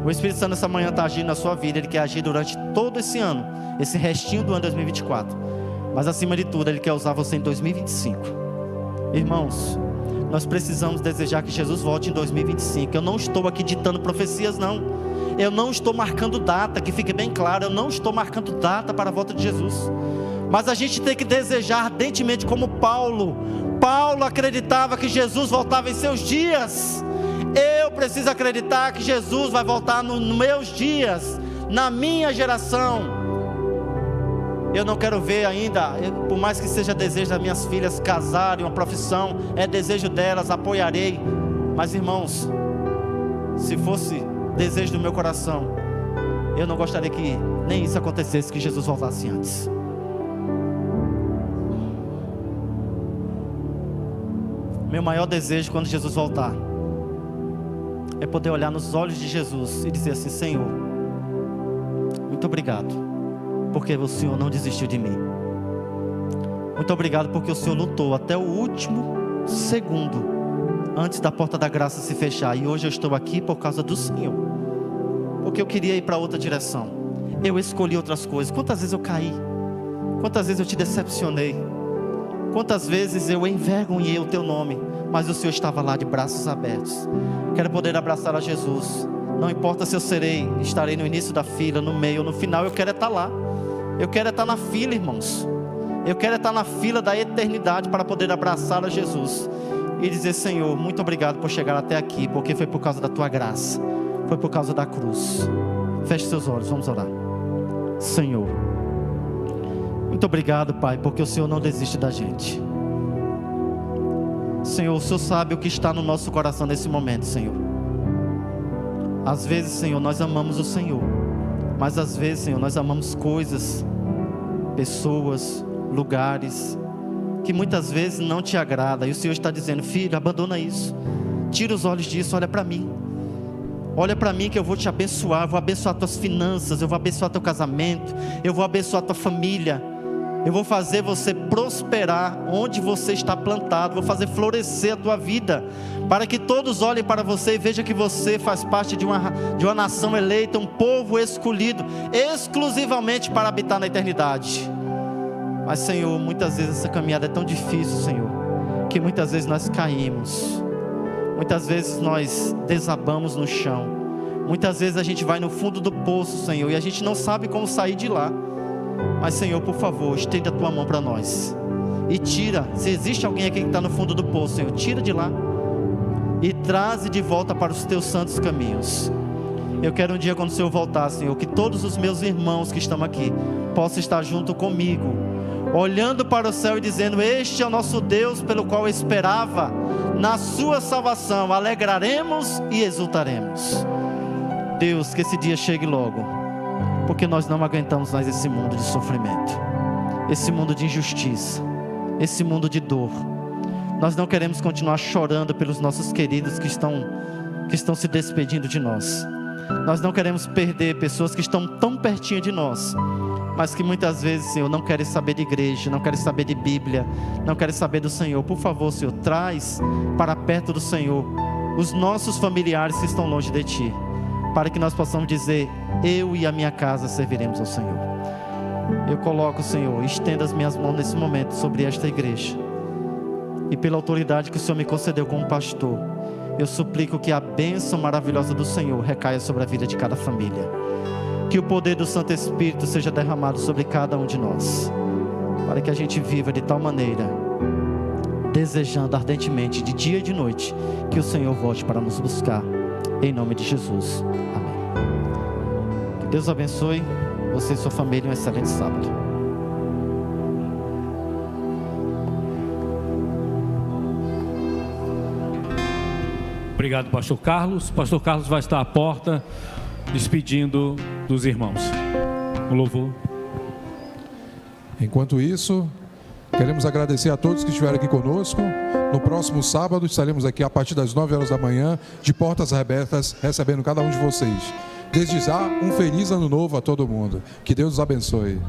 O Espírito Santo essa manhã está agindo na sua vida, Ele quer agir durante todo esse ano, esse restinho do ano 2024, mas acima de tudo Ele quer usar você em 2025. Irmãos, nós precisamos desejar que Jesus volte em 2025. Eu não estou aqui ditando profecias, não. Eu não estou marcando data, que fique bem claro, eu não estou marcando data para a volta de Jesus, mas a gente tem que desejar ardentemente, como Paulo acreditava que Jesus voltava em seus dias. Eu preciso acreditar que Jesus vai voltar nos meus dias, na minha geração. Eu não quero ver ainda, por mais que seja desejo das minhas filhas casarem, uma profissão, é desejo delas, apoiarei. Mas irmãos, se fosse desejo do meu coração, eu não gostaria que nem isso acontecesse, que Jesus voltasse antes. Meu maior desejo quando Jesus voltar é poder olhar nos olhos de Jesus e dizer assim: Senhor, muito obrigado, porque o Senhor não desistiu de mim. Muito obrigado porque o Senhor lutou até o último segundo antes da porta da graça se fechar, e hoje eu estou aqui por causa do Senhor, porque eu queria ir para outra direção, eu escolhi outras coisas. Quantas vezes eu caí, quantas vezes eu te decepcionei, quantas vezes eu envergonhei o teu nome, mas o Senhor estava lá de braços abertos. Quero poder abraçar a Jesus. Não importa se eu estarei no início da fila, no meio ou no final, eu quero estar lá. Eu quero estar na fila, irmãos. Eu quero estar na fila da eternidade para poder abraçar a Jesus e dizer: Senhor, muito obrigado por chegar até aqui, porque foi por causa da tua graça, foi por causa da cruz. Feche seus olhos, vamos orar. Senhor, muito obrigado, Pai, porque o Senhor não desiste da gente. Senhor, o Senhor sabe o que está no nosso coração nesse momento, Senhor. Às vezes, Senhor, nós amamos o Senhor, mas às vezes, Senhor, nós amamos coisas, pessoas, lugares, que muitas vezes não te agrada. E o Senhor está dizendo: filho, abandona isso, tira os olhos disso, olha para mim. Olha para mim que eu vou te abençoar, eu vou abençoar tuas finanças, eu vou abençoar teu casamento, eu vou abençoar tua família. Eu vou fazer você prosperar onde você está plantado, vou fazer florescer a tua vida, para que todos olhem para você e vejam que você faz parte de uma nação eleita, um povo escolhido, exclusivamente para habitar na eternidade. Mas, Senhor, muitas vezes essa caminhada é tão difícil, Senhor, que muitas vezes nós caímos, muitas vezes nós desabamos no chão, muitas vezes a gente vai no fundo do poço, Senhor, e a gente não sabe como sair de lá. Mas, Senhor, por favor, estenda a tua mão para nós e tira, se existe alguém aqui que está no fundo do poço, Senhor, tira de lá e traze de volta para os teus santos caminhos. Eu quero um dia, quando o Senhor voltar, Senhor, que todos os meus irmãos que estão aqui possam estar junto comigo, olhando para o céu e dizendo: este é o nosso Deus pelo qual eu esperava, na sua salvação alegraremos e exultaremos. Deus, que esse dia chegue logo, porque nós não aguentamos mais esse mundo de sofrimento, esse mundo de injustiça, esse mundo de dor. Nós não queremos continuar chorando pelos nossos queridos que estão se despedindo de nós. Nós não queremos perder pessoas que estão tão pertinho de nós, mas que muitas vezes, Senhor, não querem saber de igreja, não querem saber de Bíblia, não querem saber do Senhor. Por favor, Senhor, traz para perto do Senhor os nossos familiares que estão longe de Ti, para que nós possamos dizer: eu e a minha casa serviremos ao Senhor. Eu coloco, Senhor, estenda as minhas mãos nesse momento sobre esta igreja, e pela autoridade que o Senhor me concedeu como pastor, eu suplico que a bênção maravilhosa do Senhor recaia sobre a vida de cada família, que o poder do Santo Espírito seja derramado sobre cada um de nós, para que a gente viva de tal maneira, desejando ardentemente, de dia e de noite, que o Senhor volte para nos buscar, em nome de Jesus, amém. Que Deus abençoe você e sua família, um excelente sábado. Obrigado, pastor Carlos. Pastor Carlos vai estar à porta, despedindo dos irmãos. O louvor. Enquanto isso, queremos agradecer a todos que estiveram aqui conosco. No próximo sábado estaremos aqui a partir das 9 horas da manhã, de portas abertas, recebendo cada um de vocês. Desde já, um feliz ano novo a todo mundo. Que Deus os abençoe.